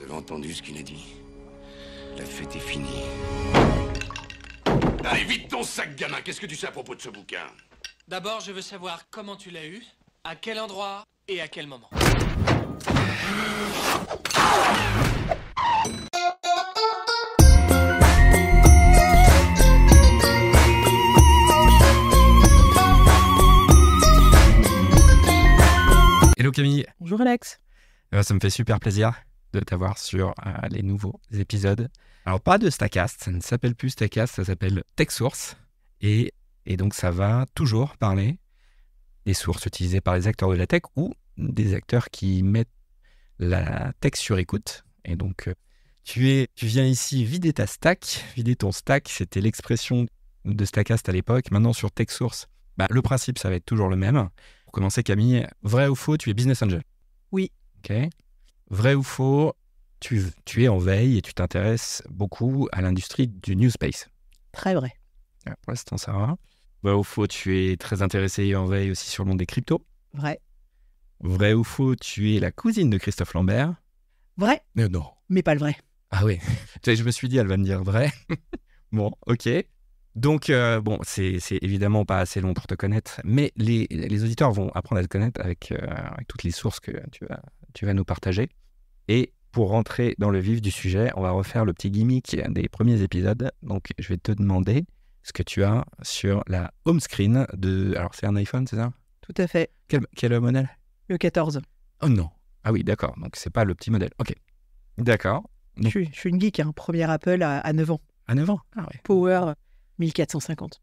avez entendu ce qu'il a dit? La fête est finie. Allez, vite ton sac, gamin. Qu'est-ce que tu sais à propos de ce bouquin? D'abord, je veux savoir comment tu l'as eu, à quel endroit et à quel moment. Hello Camille. Bonjour Alex. Ça me fait super plaisir de t'avoir sur les nouveaux épisodes. Alors pas de Stacast, ça ne s'appelle plus Stacast, ça s'appelle TechSource. Et donc ça va toujours parler des sources utilisées par les acteurs de la tech ou des acteurs qui mettent la tech sur écoute. Et donc tu viens ici vider ta stack, vider ton stack, c'était l'expression de Stacast à l'époque. Maintenant sur TechSource, le principe ça va être toujours le même. Pour commencer Camille, vrai ou faux, tu es business angel? Oui. Ok. Vrai ou faux, tu es en veille et tu t'intéresses beaucoup à l'industrie du new space? Très vrai. Pour l'instant, ça va. Vrai ou faux, tu es très intéressé et en veille aussi sur le monde des cryptos? Vrai. Vrai ou faux, tu es la cousine de Christophe Lambert? Vrai. Non. Mais pas le vrai. Ah oui. Je me suis dit, elle va me dire vrai. Bon, ok. Donc, c'est évidemment pas assez long pour te connaître, mais les auditeurs vont apprendre à te connaître avec toutes les sources que tu vas nous partager. Et pour rentrer dans le vif du sujet, on va refaire le petit gimmick des premiers épisodes. Donc, je vais te demander ce que tu as sur la home screen de... Alors, c'est un iPhone, c'est ça? Tout à fait. Quel modèle? Le 14. Oh non. Ah oui, d'accord. Donc, c'est pas le petit modèle. Ok. D'accord. Donc... Je suis une geek, premier Apple à 9 ans. À 9 ans? Ah ouais. Power 1450.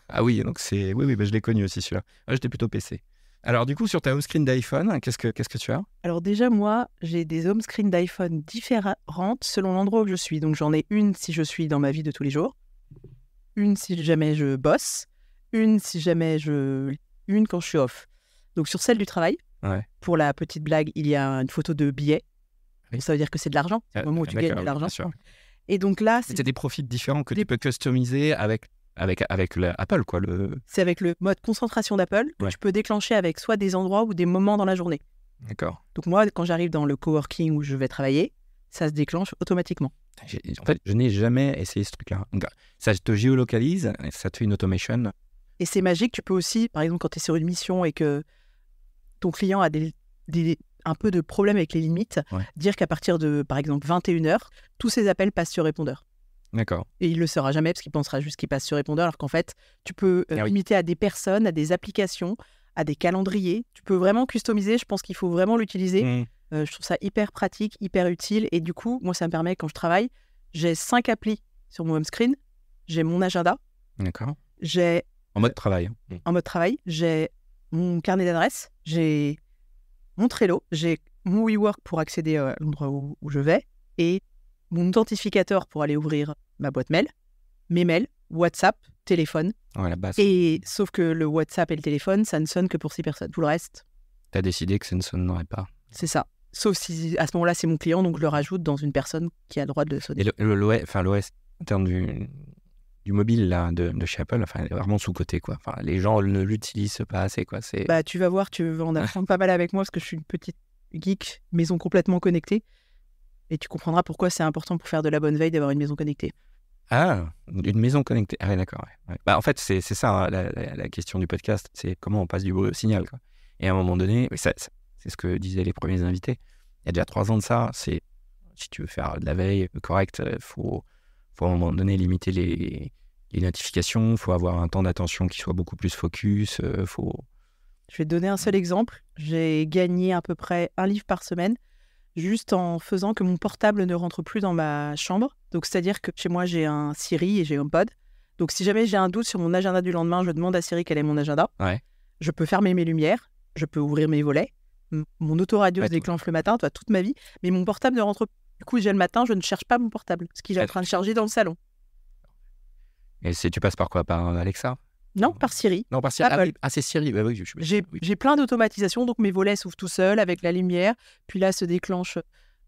Ah oui, donc c'est... Oui, je l'ai connu aussi, celui-là. Ah, j'étais plutôt PC. Alors, du coup, sur ta home screen d'iPhone, qu'est-ce que tu as? Alors déjà, moi, j'ai des home screen d'iPhone différentes selon l'endroit où je suis. Donc, j'en ai une si je suis dans ma vie de tous les jours, une si jamais je bosse, une quand je suis off. Donc, sur celle du travail, pour la petite blague, il y a une photo de billet. Oui. Ça veut dire que c'est de l'argent. C'est le moment où tu gagnes de l'argent. Et donc là... C'est des profils différents que tu peux customiser avec Apple, quoi. C'est avec le mode concentration d'Apple que tu peux déclencher avec soit des endroits ou des moments dans la journée. D'accord. Donc moi, quand j'arrive dans le coworking où je vais travailler, ça se déclenche automatiquement. En fait, je n'ai jamais essayé ce truc-là. Ça te géolocalise, ça te fait une automation. Et c'est magique. Tu peux aussi, par exemple, quand tu es sur une mission et que ton client a un peu de problème avec les limites, dire qu'à partir de, par exemple, 21h, tous ses appels passent sur répondeur. D'accord. Et il ne le saura jamais parce qu'il pensera juste qu'il passe sur répondeur, alors qu'en fait, tu peux limiter à des personnes, à des applications, à des calendriers. Tu peux vraiment customiser. Je pense qu'il faut vraiment l'utiliser. Je trouve ça hyper pratique, hyper utile. Et du coup, moi, ça me permet, quand je travaille, j'ai 5 applis sur mon home screen. J'ai mon agenda. D'accord. J'ai... En mode travail. En mode travail. J'ai mon carnet d'adresses. J'ai mon Trello. J'ai mon WeWork pour accéder à l'endroit où je vais. Et mon authentificateur pour aller ouvrir ma boîte mail, mes mails, WhatsApp, téléphone. Ouais, la base. Et sauf que le WhatsApp et le téléphone, ça ne sonne que pour 6 personnes. Tout le reste... Tu as décidé que ça ne sonnerait pas. C'est ça. Sauf si, à ce moment-là, c'est mon client, donc je le rajoute dans une personne qui a le droit de le sonner. Et l'OS interne du mobile là, de chez Apple, il est vraiment sous-coté, quoi. Enfin, les gens ne l'utilisent pas assez, quoi. Tu vas voir, tu vas en apprendre pas mal avec moi, parce que je suis une petite geek maison complètement connectée. Et tu comprendras pourquoi c'est important pour faire de la bonne veille d'avoir une maison connectée. Ah, une maison connectée. Ah oui, d'accord. Ouais. En fait, c'est ça, la question du podcast, c'est comment on passe du bruit au signal, quoi. Et à un moment donné, c'est ce que disaient les premiers invités, il y a déjà 3 ans de ça, si tu veux faire de la veille correcte, il faut à un moment donné limiter les notifications, il faut avoir un temps d'attention qui soit beaucoup plus focus, Je vais te donner un seul exemple. J'ai gagné à peu près 1 livre par semaine, juste en faisant que mon portable ne rentre plus dans ma chambre. Donc, c'est-à-dire que chez moi, j'ai un Siri et j'ai HomePod. Donc, si jamais j'ai un doute sur mon agenda du lendemain, je demande à Siri quel est mon agenda. Ouais. Je peux fermer mes lumières, je peux ouvrir mes volets. Mon autoradio se déclenche le matin, toute ma vie. Mais mon portable ne rentre plus. Du coup, j'ai le matin, je ne cherche pas mon portable, parce qu'il est en train de charger dans le salon. Et tu passes par quoi? Par Alexa? Non, par Siri. Non, par Siri. Apple. Ah, c'est Siri. Bah, oui, J'ai plein d'automatisation, donc mes volets s'ouvrent tout seuls avec la lumière. Puis là, se déclenche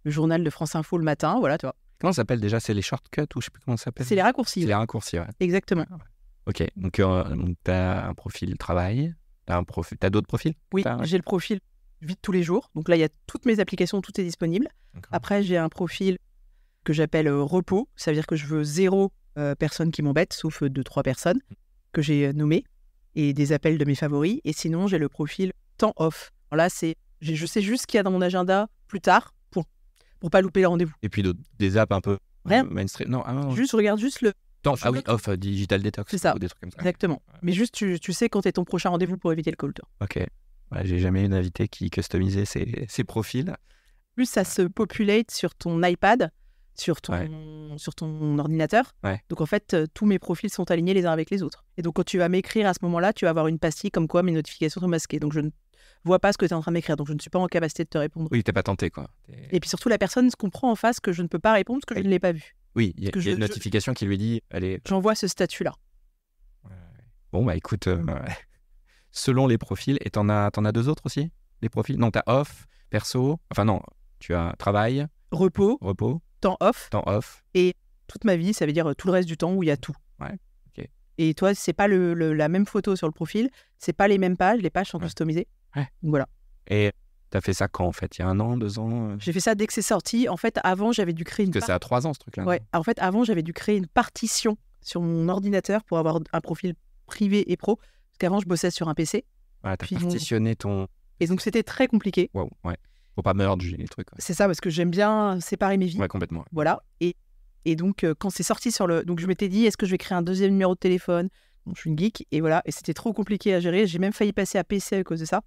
le journal de France Info le matin. Voilà, tu vois. Comment ça s'appelle déjà? C'est les shortcuts ou je ne sais plus comment ça s'appelle? C'est les raccourcis. C'est les raccourcis, ouais. Exactement. Ok, donc tu as un profil travail. Tu as d'autres profils? Oui, j'ai le profil vis de tous les jours. Donc là, il y a toutes mes applications, tout est disponible. D'accord. Après, j'ai un profil que j'appelle repos. Ça veut dire que je veux 0 personnes qui m'embêtent, sauf 2-3 personnes que j'ai nommées et des appels de mes favoris. Et sinon, j'ai le profil temps off. Alors là, je sais juste ce qu'il y a dans mon agenda plus tard pour pas louper le rendez-vous. Et puis des apps un peu Rien. mainstream. Non, non. Juste, je regarde juste le... Temps, je note. off, digital detox. C'est ça. Ou des trucs comme ça. Exactement. Mais juste, tu sais quand est ton prochain rendez-vous pour éviter le call, toi. Ok. Ouais, j'ai jamais eu d'invité qui customisait ses profils. Plus ça se populate sur ton iPad, sur ton ordinateur. Ouais. Donc en fait, tous mes profils sont alignés les uns avec les autres. Et donc quand tu vas m'écrire à ce moment-là, tu vas avoir une pastille comme quoi mes notifications sont masquées. Donc je ne vois pas ce que tu es en train de m'écrire. Donc je ne suis pas en capacité de te répondre. Oui, t'es pas tenté, quoi. Et puis surtout, la personne se comprend en face que je ne peux pas répondre parce que je ne l'ai pas vu. Oui, il y a Parce que une notification qui lui dit allez. J'envoie ce statut-là. Bon, bah écoute, selon les profils, et t'en as 2 autres aussi? Les profils? Non, t'as off, perso. Enfin, non, tu as travail, Repos, repos, temps off, temps off. toute ma vie, ça veut dire tout le reste du temps où il y a tout. Ouais, ok. Et toi, c'est pas la même photo sur le profil, c'est pas les mêmes pages, les pages sont customisées. Ouais. Donc voilà. Et t'as fait ça quand, en fait? Il y a 1 an, 2 ans? J'ai fait ça dès que c'est sorti. En fait, avant, j'avais dû créer une... Parce que c'est à 3 ans, ce truc-là. Ouais. En fait, avant, j'avais dû créer une partition sur mon ordinateur pour avoir un profil privé et pro. Parce qu'avant, je bossais sur un PC. Voilà, t'as Puis partitionné ton... Et donc, c'était très compliqué. Waouh, ouais. Faut pas merger les trucs. Ouais, C'est ça, parce que j'aime bien séparer mes vies. ouais, complètement. Voilà. Et donc, quand c'est sorti sur le... Donc, je m'étais dit, est-ce que je vais créer un 2e numéro de téléphone? Bon, je suis une geek. Et voilà. Et c'était trop compliqué à gérer. J'ai même failli passer à PC à cause de ça.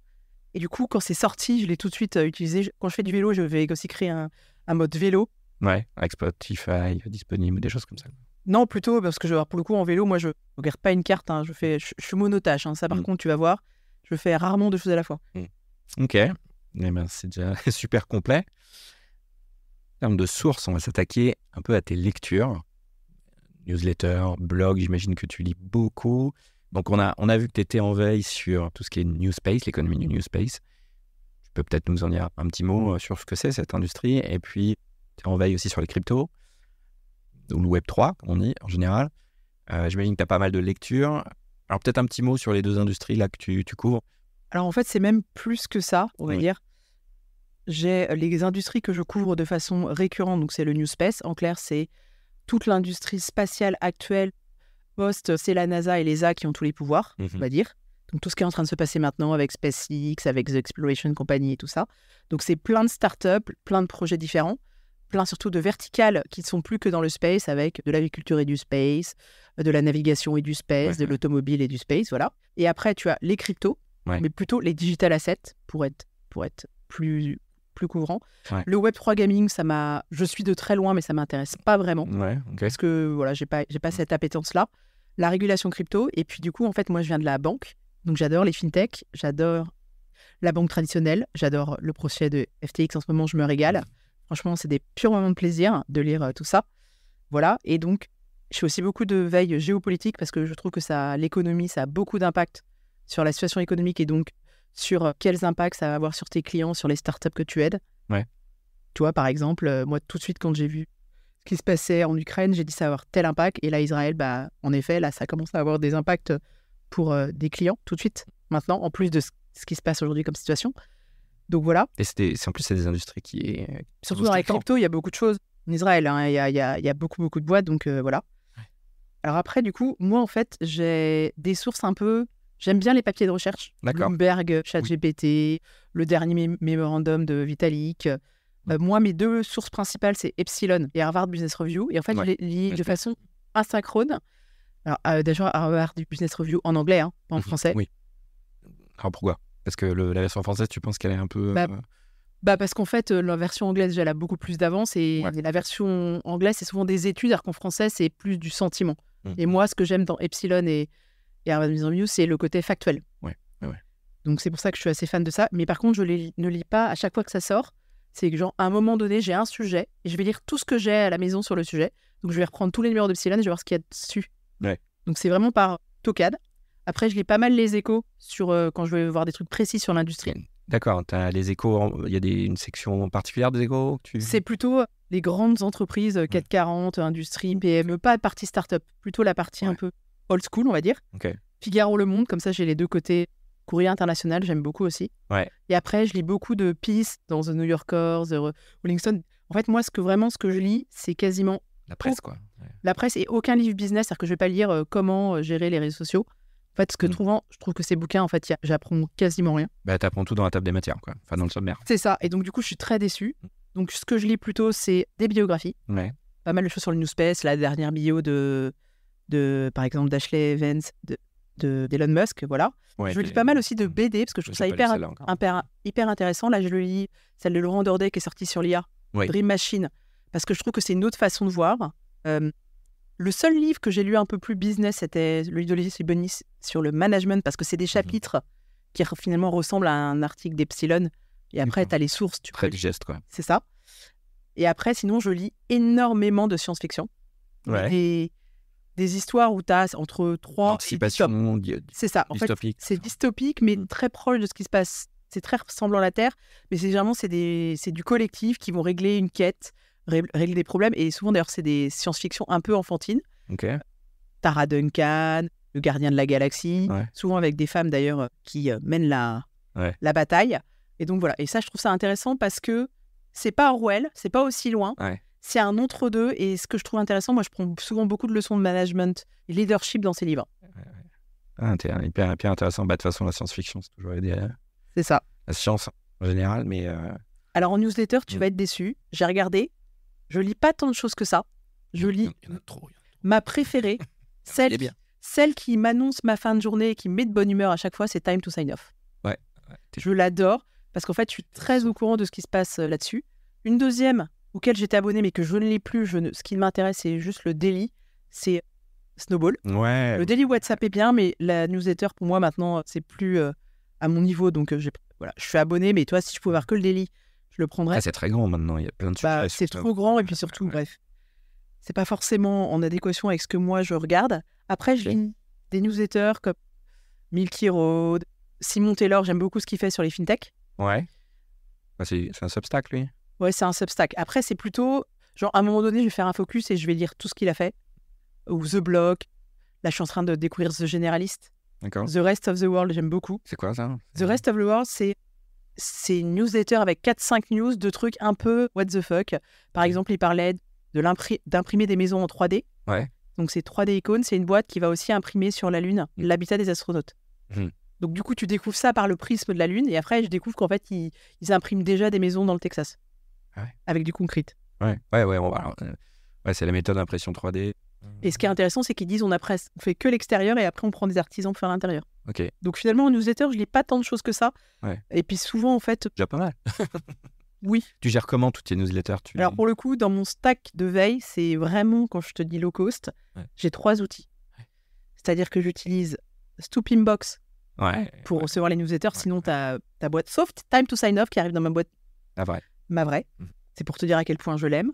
Et du coup, quand c'est sorti, je l'ai tout de suite utilisé. Quand je fais du vélo, je vais aussi créer un mode vélo. Ouais, avec Spotify disponible, des choses comme ça. Non, plutôt parce que pour le coup, en vélo, moi, je regarde pas une carte. Hein, je suis monotache. Hein, ça, par contre, tu vas voir, je fais rarement 2 choses à la fois. Ok. Eh ben, c'est déjà super complet. En termes de sources, on va s'attaquer un peu à tes lectures. Newsletter, blog, j'imagine que tu lis beaucoup. Donc, on a vu que tu étais en veille sur tout ce qui est New Space, l'économie du New Space. Tu peux peut-être nous en dire un petit mot sur ce que c'est, cette industrie. Et puis, tu es en veille aussi sur les cryptos, ou le Web3, comme on dit en général. J'imagine que tu as pas mal de lectures. Alors, peut-être un petit mot sur les 2 industries là que tu couvres. Alors, en fait, c'est même plus que ça, on va dire. J'ai les industries que je couvre de façon récurrente. Donc, c'est le New Space. En clair, c'est toute l'industrie spatiale actuelle. C'est la NASA et l'ESA qui ont tous les pouvoirs, on va dire. Donc, tout ce qui est en train de se passer maintenant avec SpaceX, avec The Exploration Company et tout ça. Donc, c'est plein de startups, plein de projets différents, plein surtout de verticales qui ne sont plus que dans le space, avec de l'agriculture et du space, de la navigation et du space, de l'automobile et du space, voilà. Et après, tu as les cryptos, mais plutôt les digital assets, pour être plus couvrant. Ouais. Le Web3 gaming, je suis de très loin, mais ça ne m'intéresse pas vraiment. Ouais, okay. Parce que voilà, j'ai pas cette appétence-là. La régulation crypto, et puis du coup, en fait, moi, je viens de la banque. Donc, j'adore les fintechs, j'adore la banque traditionnelle, j'adore le projet de FTX. En ce moment, je me régale. Franchement, c'est des purs moments de plaisir de lire tout ça. Voilà. Et donc, je fais aussi beaucoup de veille géopolitique parce que je trouve que l'économie, ça a beaucoup d'impact sur la situation économique et donc sur quels impacts ça va avoir sur tes clients, sur les startups que tu aides. Ouais. Tu vois, par exemple, moi, tout de suite, quand j'ai vu ce qui se passait en Ukraine, j'ai dit ça va avoir tel impact. Et là, Israël, en effet, là, ça commence à avoir des impacts pour des clients tout de suite, maintenant, en plus de ce qui se passe aujourd'hui comme situation. Donc voilà. Et en plus, c'est des industries qui... Surtout dans les cryptos, il y a beaucoup de choses. En Israël, hein, il y a beaucoup de boîtes, donc voilà. Ouais. Alors après, du coup, moi, en fait, j'ai des sources un peu... J'aime bien les papiers de recherche. D'accord. Bloomberg, ChatGPT, le dernier mémorandum de Vitalik. Moi, mes 2 sources principales, c'est Epsilon et Harvard Business Review. Et en fait, je les lis de façon asynchrone. Alors, déjà, Harvard Business Review en anglais, hein, pas en français. Oui. Alors pourquoi ? Parce que la version française, tu penses qu'elle est un peu... parce qu'en fait, la version anglaise, déjà, elle a beaucoup plus d'avance. Et la version anglaise, c'est souvent des études, alors qu'en français, c'est plus du sentiment. Et moi, ce que j'aime dans Epsilon et Harvard Business Review, c'est le côté factuel. Donc, c'est pour ça que je suis assez fan de ça. Mais par contre, je ne lis pas à chaque fois que ça sort. C'est que, genre, à un moment donné, j'ai un sujet et je vais lire tout ce que j'ai à la maison sur le sujet. Donc, je vais reprendre tous les numéros d'Epsilon et je vais voir ce qu'il y a dessus. Ouais. Donc, c'est vraiment par tocade. Après, je lis pas mal les échos quand je veux voir des trucs précis sur l'industrie. D'accord. Tu as les échos, il y a une section particulière des échos C'est plutôt les grandes entreprises, 440, industrie, PME, pas la partie start-up, plutôt la partie un peu old school, on va dire. Okay. Figaro, Le Monde, comme ça, j'ai les 2 côtés Courrier international, j'aime beaucoup aussi. Ouais. Et après, je lis beaucoup de pieces dans The New Yorker, The Rolling Stone. En fait, moi, ce que je lis, c'est quasiment La presse, quoi. Ouais. la presse et aucun livre business. C'est-à-dire que je vais pas lire comment gérer les réseaux sociaux. En fait, ce que souvent, je trouve que ces bouquins, en fait, j'apprends quasiment rien. Bah, t'apprends tout dans la table des matières, quoi. Enfin, dans le sommaire. C'est ça. Et donc, du coup, je suis très déçue. Donc, ce que je lis plutôt, c'est des biographies. Ouais. Pas mal de choses sur le Newspace. La dernière bio de par exemple, d'Ashley Evans, d'Elon Musk, voilà. Ouais, Je lis pas mal aussi de BD, parce que je trouve ça hyper intéressant. Là, je le lis, celle de Laurent Dorday qui est sortie sur l'IA, Oui. Dream Machine, parce que je trouve que c'est une autre façon de voir. Le seul livre que j'ai lu un peu plus business, c'était le livre de Lucie Bonis sur le management, parce que c'est des chapitres qui finalement ressemblent à un article d'Epsilon. Et après, tu as les sources. Très digeste, quoi. C'est ça. Et après, sinon, je lis énormément de science-fiction. Ouais. Des histoires où tu as entre 3 Anticipation, c'est ça. En fait, dystopique. c'est dystopique, mais très proche de ce qui se passe. C'est très ressemblant à la Terre, mais c'est généralement c'est du collectif qui vont régler une quête, régler des problèmes. Et souvent, d'ailleurs, c'est des science-fiction un peu enfantines. Ok. Tara Duncan, le gardien de la galaxie, souvent avec des femmes d'ailleurs qui mènent la bataille. Et donc voilà. Et ça, je trouve ça intéressant parce que c'est pas Orwell, c'est pas aussi loin. Ouais. C'est un entre-deux. Et ce que je trouve intéressant, moi, je prends souvent beaucoup de leçons de management et leadership dans ces livres. Ah, hyper intéressant. Bah, de toute façon, la science-fiction, c'est toujours aider C'est ça. la science en général, mais... Alors, en newsletter, tu vas être déçu. J'ai regardé. Je lis pas tant de choses que ça. Je lis Il y en a trop. ma préférée, celle qui m'annonce ma fin de journée et qui me met de bonne humeur à chaque fois, c'est Time to Sign Off. Ouais. Je l'adore parce qu'en fait, je suis très au courant de ce qui se passe là-dessus. Une deuxième, auquel j'étais abonné mais que je ne lis plus, ce qui m'intéresse, c'est juste le daily, c'est Snowball. Ouais. Le daily WhatsApp est bien, mais la newsletter, pour moi, maintenant, c'est plus à mon niveau. Donc, je suis abonné, mais toi, si je pouvais voir que le daily, je le prendrais. Ah, c'est très grand maintenant, il y a plein de sujets. C'est trop grand, et puis surtout, bref, c'est pas forcément en adéquation avec ce que moi, je regarde. Après, je lis des newsletters comme Milky Road, Simon Taylor, j'aime beaucoup ce qu'il fait sur les fintech. Ouais. Bah, c'est un Substack, lui. Ouais, c'est un Substack. Après, c'est plutôt, genre, à un moment donné, je vais faire un focus et je vais lire tout ce qu'il a fait. Ou The Block. Là, je suis en train de découvrir The Generalist. D'accord. The Rest of the World, j'aime beaucoup. C'est quoi, ça? The Rest of the World, c'est une newsletter avec 4-5 news de trucs un peu what the fuck. Par exemple, il parlait d'imprimer des maisons en 3D. Ouais. Donc, c'est 3D Icon. C'est une boîte qui va aussi imprimer sur la Lune l'habitat des astronautes. Donc, du coup, tu découvres ça par le prisme de la Lune. Et après, je découvre qu'en fait, ils impriment déjà des maisons dans le Texas. Avec du concrete. Ouais, c'est la méthode d'impression 3D. Et ce qui est intéressant, c'est qu'ils disent on fait que l'extérieur et après on prend des artisans pour faire l'intérieur. Ok. Donc finalement, en newsletter, je lis pas tant de choses que ça. Ouais. Et puis souvent, en fait... Déjà pas mal. Oui. Tu gères comment toutes tes newsletters? Alors pour le coup, dans mon stack de veille, c'est vraiment, quand je te dis low cost, j'ai 3 outils. C'est-à-dire que j'utilise Stoopinbox pour recevoir les newsletters, sinon ta boîte, sauf Time to Sign Off qui arrive dans ma boîte. Ma vraie. C'est pour te dire à quel point je l'aime.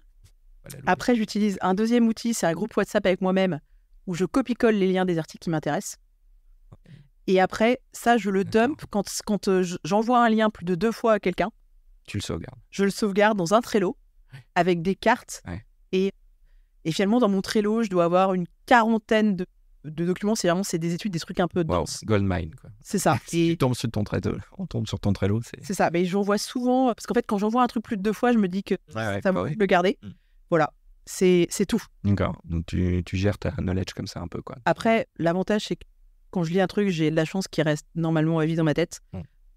Après, j'utilise un deuxième outil, c'est un groupe WhatsApp avec moi-même où je copie-colle les liens des articles qui m'intéressent. Et après, ça, je le dump quand j'envoie un lien plus de 2 fois à quelqu'un. Tu le sauvegardes. Je le sauvegarde dans un Trello avec des cartes. Et finalement, dans mon Trello, je dois avoir une 40aine de documents. C'est des études, des trucs un peu denses. Goldmine, quoi. C'est ça. Si tu tombes sur ton Trello, on tombe sur ton Trello. C'est ça. Mais j'envoie souvent, parce qu'en fait, quand j'envoie un truc plus de 2 fois, je me dis que ça vaut le garder. Voilà, c'est tout. D'accord, donc tu gères ta knowledge comme ça un peu, quoi. Après, l'avantage, c'est que quand je lis un truc, j'ai de la chance qu'il reste normalement à vie dans ma tête.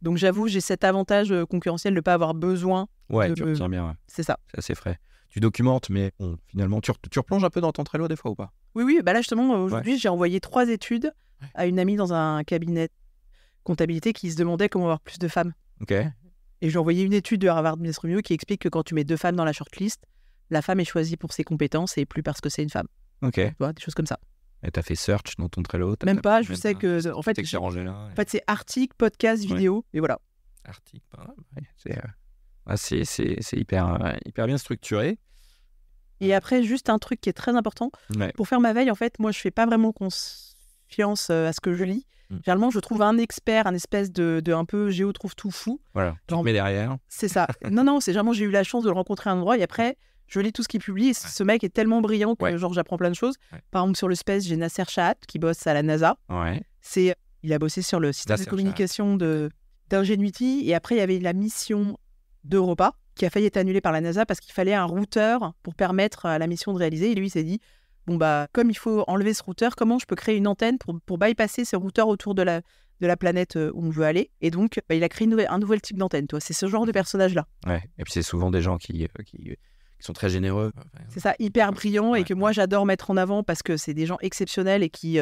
Donc j'avoue, j'ai cet avantage concurrentiel de ne pas avoir besoin. Ouais, tu retiens bien. Ouais. C'est ça. C'est assez frais. Tu documentes, mais finalement, tu replonges un peu dans ton Trello des fois ou pas? Oui, bah là justement, aujourd'hui, j'ai envoyé 3 études à une amie dans un cabinet comptabilité qui se demandait comment avoir plus de femmes. Ok. Et j'ai envoyé une étude de Harvard Business Review qui explique que quand tu mets 2 femmes dans la shortlist, la femme est choisie pour ses compétences et plus parce que c'est une femme. Ok. Tu vois, des choses comme ça. Et t'as fait search dans ton Trello? Même pas, je sais que... En fait, rangé là. En fait, c'est article, podcast, vidéo, et voilà. Article, c'est hyper bien structuré. Et après, juste un truc qui est très important. Pour faire ma veille, en fait, moi, je fais pas vraiment confiance à ce que je lis. Généralement, je trouve un expert, un espèce de un peu géo trouve tout fou. Voilà, tu te mets derrière. C'est ça. Non, c'est vraiment, j'ai eu la chance de le rencontrer à un endroit et après, je lis tout ce qu'il publie et ce mec est tellement brillant que genre j'apprends plein de choses. Par exemple, sur le space, j'ai Nasser Chahat qui bosse à la NASA. Il Il a bossé sur le système de Serge, communication d'Ingenuity. Et après, il y avait la mission d'Europa qui a failli être annulée par la NASA parce qu'il fallait un routeur pour permettre à la mission de réaliser. Et lui, il s'est dit, bon, bah, comme il faut enlever ce routeur, comment je peux créer une antenne pour bypasser ce routeur autour de la planète où on veut aller. Et donc, bah, il a créé un nouvel type d'antenne. C'est ce genre de personnage-là. Ouais. Et puis c'est souvent des gens qui sont très généreux. C'est ça, hyper brillant et que moi, j'adore mettre en avant parce que c'est des gens exceptionnels et qui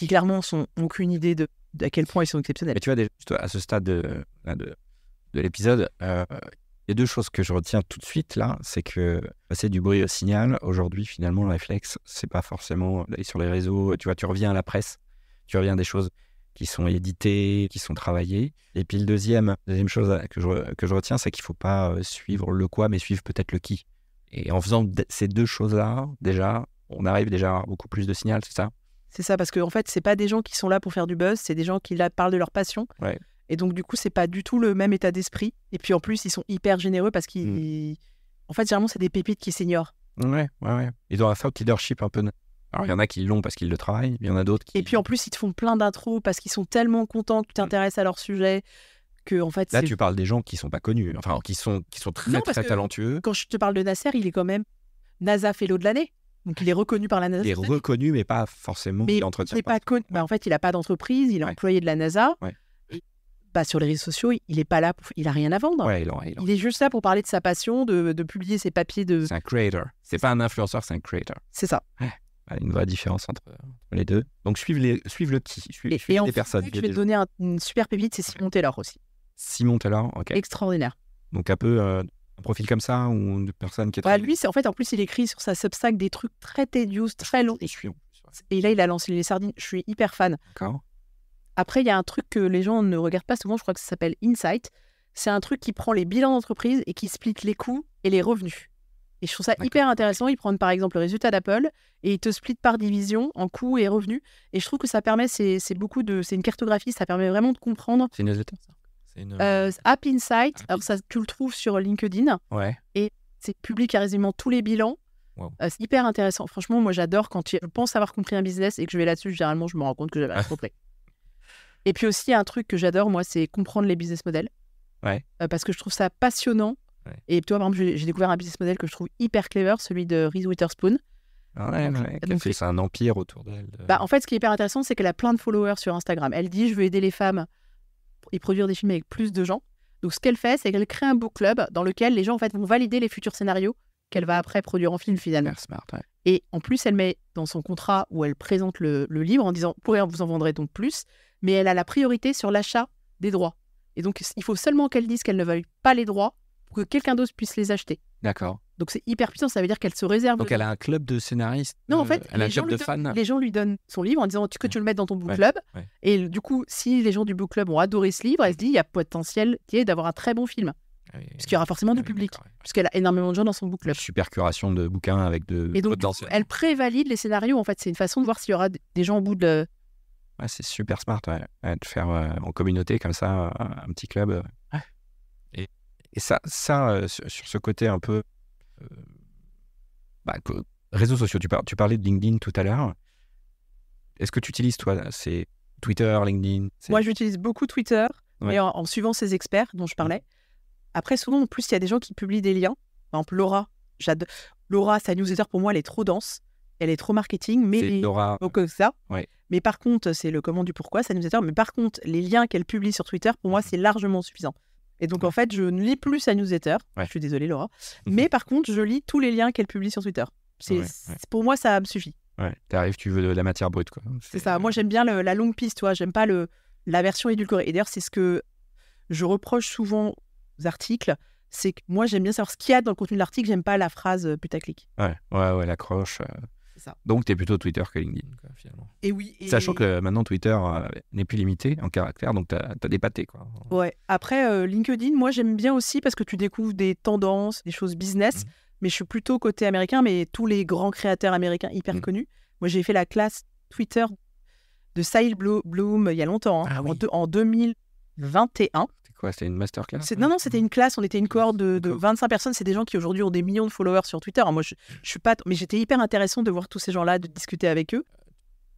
clairement n'ont aucune idée à quel point ils sont exceptionnels. Mais tu vois, déjà, à ce stade de l'épisode, il y a deux choses que je retiens tout de suite là, c'est que passer du bruit au signal, aujourd'hui finalement le réflexe, c'est pas forcément d'aller sur les réseaux, tu vois, tu reviens à la presse, tu reviens à des choses qui sont éditées, qui sont travaillées. Et puis deuxième chose que je retiens, c'est qu'il faut pas suivre le quoi, mais suivre peut-être le qui. Et en faisant ces deux choses-là, déjà, on arrive déjà à avoir beaucoup plus de signal, c'est ça ? C'est ça, parce qu'en fait, c'est pas des gens qui sont là pour faire du buzz, c'est des gens qui là parlent de leur passion. Ouais. Et donc, du coup, c'est pas du tout le même état d'esprit. Et puis, en plus, ils sont hyper généreux parce qu'ils... En fait, généralement, c'est des pépites qui s'ignorent. Ouais. Ils ont un thought leadership un peu... Alors, il y en a qui l'ont parce qu'ils le travaillent, mais il y en a d'autres qui... Et puis, en plus, ils te font plein d'intros parce qu'ils sont tellement contents que tu t'intéresses à leur sujet que, en fait, Là, tu parles des gens qui sont pas connus, enfin, qui sont très, très talentueux. Quand je te parle de Nasser, il est quand même NASA Fellow de l'année. Donc, il est reconnu par la NASA. Il est reconnu, mais pas forcément... Mais il n'est pas connu. Bah, en fait, il n'a pas d'entreprise, il est employé de la NASA. Ouais. Bah, sur les réseaux sociaux, il n'est pas là, il n'a rien à vendre. Ouais, il est juste là pour parler de sa passion, de publier ses papiers de... C'est un creator. C'est pas un influenceur, c'est un creator. C'est ça. Ouais. Une vraie différence entre les deux. Donc, suivre le qui, suivre les personnes. Je vais te donner une super pépite, c'est Simon Taylor aussi. Simon Taylor, ok. Extraordinaire. Donc, un peu un profil comme ça, ou une personne qui est... Bah, lui, en fait, en plus, il écrit sur sa Substack des trucs très tedious, très longs. Et là, il a lancé les sardines. Je suis hyper fan. D'accord. Après, il y a un truc que les gens ne regardent pas souvent, je crois que ça s'appelle Insight. C'est un truc qui prend les bilans d'entreprise et qui split les coûts et les revenus. Et je trouve ça hyper intéressant. Ils prennent par exemple le résultat d'Apple et ils te split par division en coûts et revenus. Et je trouve que ça permet, c'est une cartographie, ça permet vraiment de comprendre. C'est une newsletter, ça. App Insight, alors ça, tu le trouves sur LinkedIn. Ouais. Et c'est public quasiment tous les bilans. Wow. C'est hyper intéressant. Franchement, moi j'adore quand je pense avoir compris un business et que je vais là-dessus, généralement je me rends compte que j'avais rien compris. Et puis aussi, un truc que j'adore, moi, c'est comprendre les business models. Ouais. Parce que je trouve ça passionnant. Ouais. Et toi, par exemple, j'ai découvert un business model que je trouve hyper clever, celui de Reese Witherspoon. Ouais, qui a fait un empire autour d'elle. Bah, en fait, ce qui est hyper intéressant, c'est qu'elle a plein de followers sur Instagram. Elle dit, je veux aider les femmes et produire des films avec plus de gens. Donc, ce qu'elle fait, c'est qu'elle crée un book club dans lequel les gens, en fait, vont valider les futurs scénarios qu'elle va après produire en film, finalement. Smart, ouais. Et en plus, elle met dans son contrat où elle présente le livre en disant, vous en vendrez donc plus, mais elle a la priorité sur l'achat des droits. Et donc, il faut seulement qu'elle dise qu'elle ne veuille pas les droits pour que quelqu'un d'autre puisse les acheter. D'accord. Donc, c'est hyper puissant. Ça veut dire qu'elle se réserve... Donc, elle a un club de scénaristes. Non, en fait, elle a un club de fans. Les gens lui donnent son livre en disant que tu le mettes dans ton book club. Ouais. Et du coup, si les gens du book club ont adoré ce livre, elle se dit il y a potentiel d'avoir un très bon film. Parce qu'il y aura forcément du public. Parce qu'elle a énormément de gens dans son book club. Super curation de bouquins avec de... Et donc, elle prévalide les scénarios. En fait, c'est une façon de voir s'il y aura des gens au bout de... Ouais, c'est super smart, ouais. De faire en communauté comme ça, un petit club. Ouais. Et ça sur ce côté un peu... réseaux sociaux, tu parlais de LinkedIn tout à l'heure. Est-ce que tu utilises, toi, c'est Twitter, LinkedIn? Moi, j'utilise beaucoup Twitter, mais en suivant ces experts dont je parlais. Après, souvent, en plus, il y a des gens qui publient des liens. Par exemple, Laura. Laura, sa newsletter, pour moi, elle est trop dense. Elle est trop marketing. Mais c'est Laura. Donc, ça. Ouais. Mais par contre, c'est le comment du pourquoi, sa newsletter. Mais par contre, les liens qu'elle publie sur Twitter, pour moi, c'est largement suffisant. Et donc, en fait, je ne lis plus sa newsletter. Ouais. Je suis désolée, Laura. Mais par contre, je lis tous les liens qu'elle publie sur Twitter. Pour moi, ça me suffit. Ouais, tu veux de la matière brute, quoi. C'est ça. Moi, j'aime bien la longue piste, toi. J'aime pas la version édulcorée. Et d'ailleurs, c'est ce que je reproche souvent aux articles. C'est que moi, j'aime bien savoir ce qu'il y a dans le contenu de l'article. J'aime pas la phrase putaclic. Ouais, l'accroche. C'est ça. Donc, t'es plutôt Twitter que LinkedIn, quoi, finalement. Et oui. Sachant que maintenant, Twitter n'est plus limité en caractères, donc t'as des pâtés, quoi. Ouais. Après, LinkedIn, moi, j'aime bien aussi parce que tu découvres des tendances, des choses business. Mais je suis plutôt côté américain, mais tous les grands créateurs américains hyper connus. Moi, j'ai fait la classe Twitter de Sahil Bloom il y a longtemps, en 2021. C'était quoi? C'était une masterclass? Non, c'était une classe. On était une cohorte de 25 personnes. C'est des gens qui aujourd'hui ont des millions de followers sur Twitter. Moi, je suis pas... Mais j'étais hyper intéressant de voir tous ces gens-là, de discuter avec eux.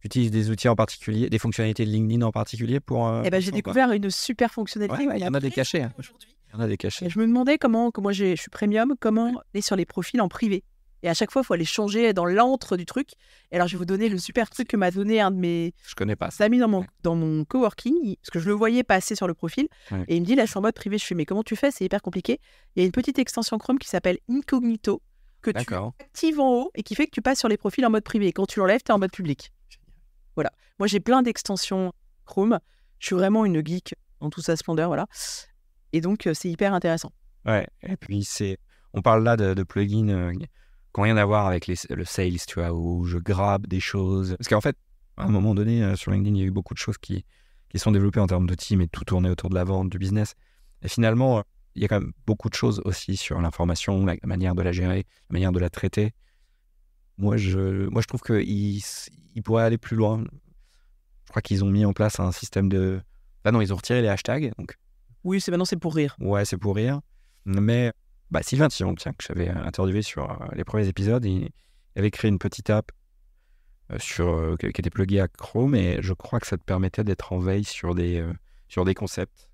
Tu utilises des outils en particulier, des fonctionnalités de LinkedIn en particulier pour... Eh ben, j'ai ça, découvert une super fonctionnalité. Ouais, il y en a des cachés. Hein. Aujourd'hui. Il y en a des cachés. Et je me demandais comment je suis premium, comment aller sur les profils en privé. Et à chaque fois, il faut aller changer dans l'antre du truc. Et alors, je vais vous donner le super truc que m'a donné un de mes Je connais pas ça. amis dans mon coworking, parce que je le voyais passer sur le profil. Ouais. Et il me dit, là, je suis en mode privé. Je fais, mais comment tu fais? C'est hyper compliqué. Il y a une petite extension Chrome qui s'appelle Incognito, que tu D'accord. actives en haut et qui fait que tu passes sur les profils en mode privé. Et quand tu l'enlèves, tu es en mode public. Voilà. Moi, j'ai plein d'extensions Chrome. Je suis vraiment une geek dans toute sa splendeur, voilà. Et donc, c'est hyper intéressant. Ouais, et puis on parle là de plugins qui n'ont rien à voir avec le sales, tu vois, où je grabe des choses. Parce qu'en fait, à un moment donné, sur LinkedIn, il y a eu beaucoup de choses qui sont développées en termes de team et tout tournait autour de la vente, du business. Et finalement, il y a quand même beaucoup de choses aussi sur l'information, la manière de la gérer, la manière de la traiter. Moi, je trouve qu'ils pourraient aller plus loin. Je crois qu'ils ont mis en place un système de... Ah non, ils ont retiré les hashtags, donc... Oui, maintenant, c'est pour rire. Ouais, c'est pour rire. Mais Sylvain Thion, tiens, que j'avais interviewé sur les premiers épisodes, il avait créé une petite app qui était pluguée à Chrome et je crois que ça te permettait d'être en veille sur des concepts.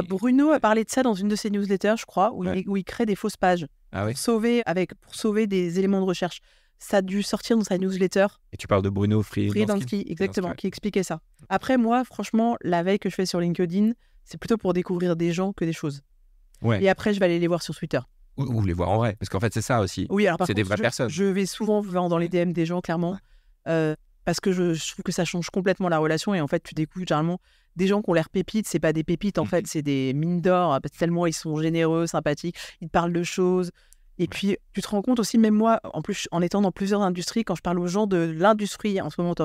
Bruno a parlé de ça dans une de ses newsletters, je crois, où il crée des fausses pages Ah oui. pour sauver des éléments de recherche. Ça a dû sortir dans sa newsletter. Et tu parles de Bruno Freedansky, exactement, qui expliquait ça. Après, moi, franchement, la veille que je fais sur LinkedIn, c'est plutôt pour découvrir des gens que des choses. Ouais. Et après, je vais aller les voir sur Twitter. Ou les voir en vrai, parce qu'en fait, c'est ça aussi. Oui, alors par c'est contre, des vraies personnes. Je vais souvent dans les DM des gens, clairement, parce que je trouve que ça change complètement la relation. Et en fait, tu découvres généralement des gens qui ont l'air pépites. C'est pas des pépites, en fait, c'est des mines d'or, tellement ils sont généreux, sympathiques, ils te parlent de choses. Et puis, tu te rends compte aussi, même moi, en plus, en étant dans plusieurs industries, quand je parle aux gens de l'industrie, en ce moment,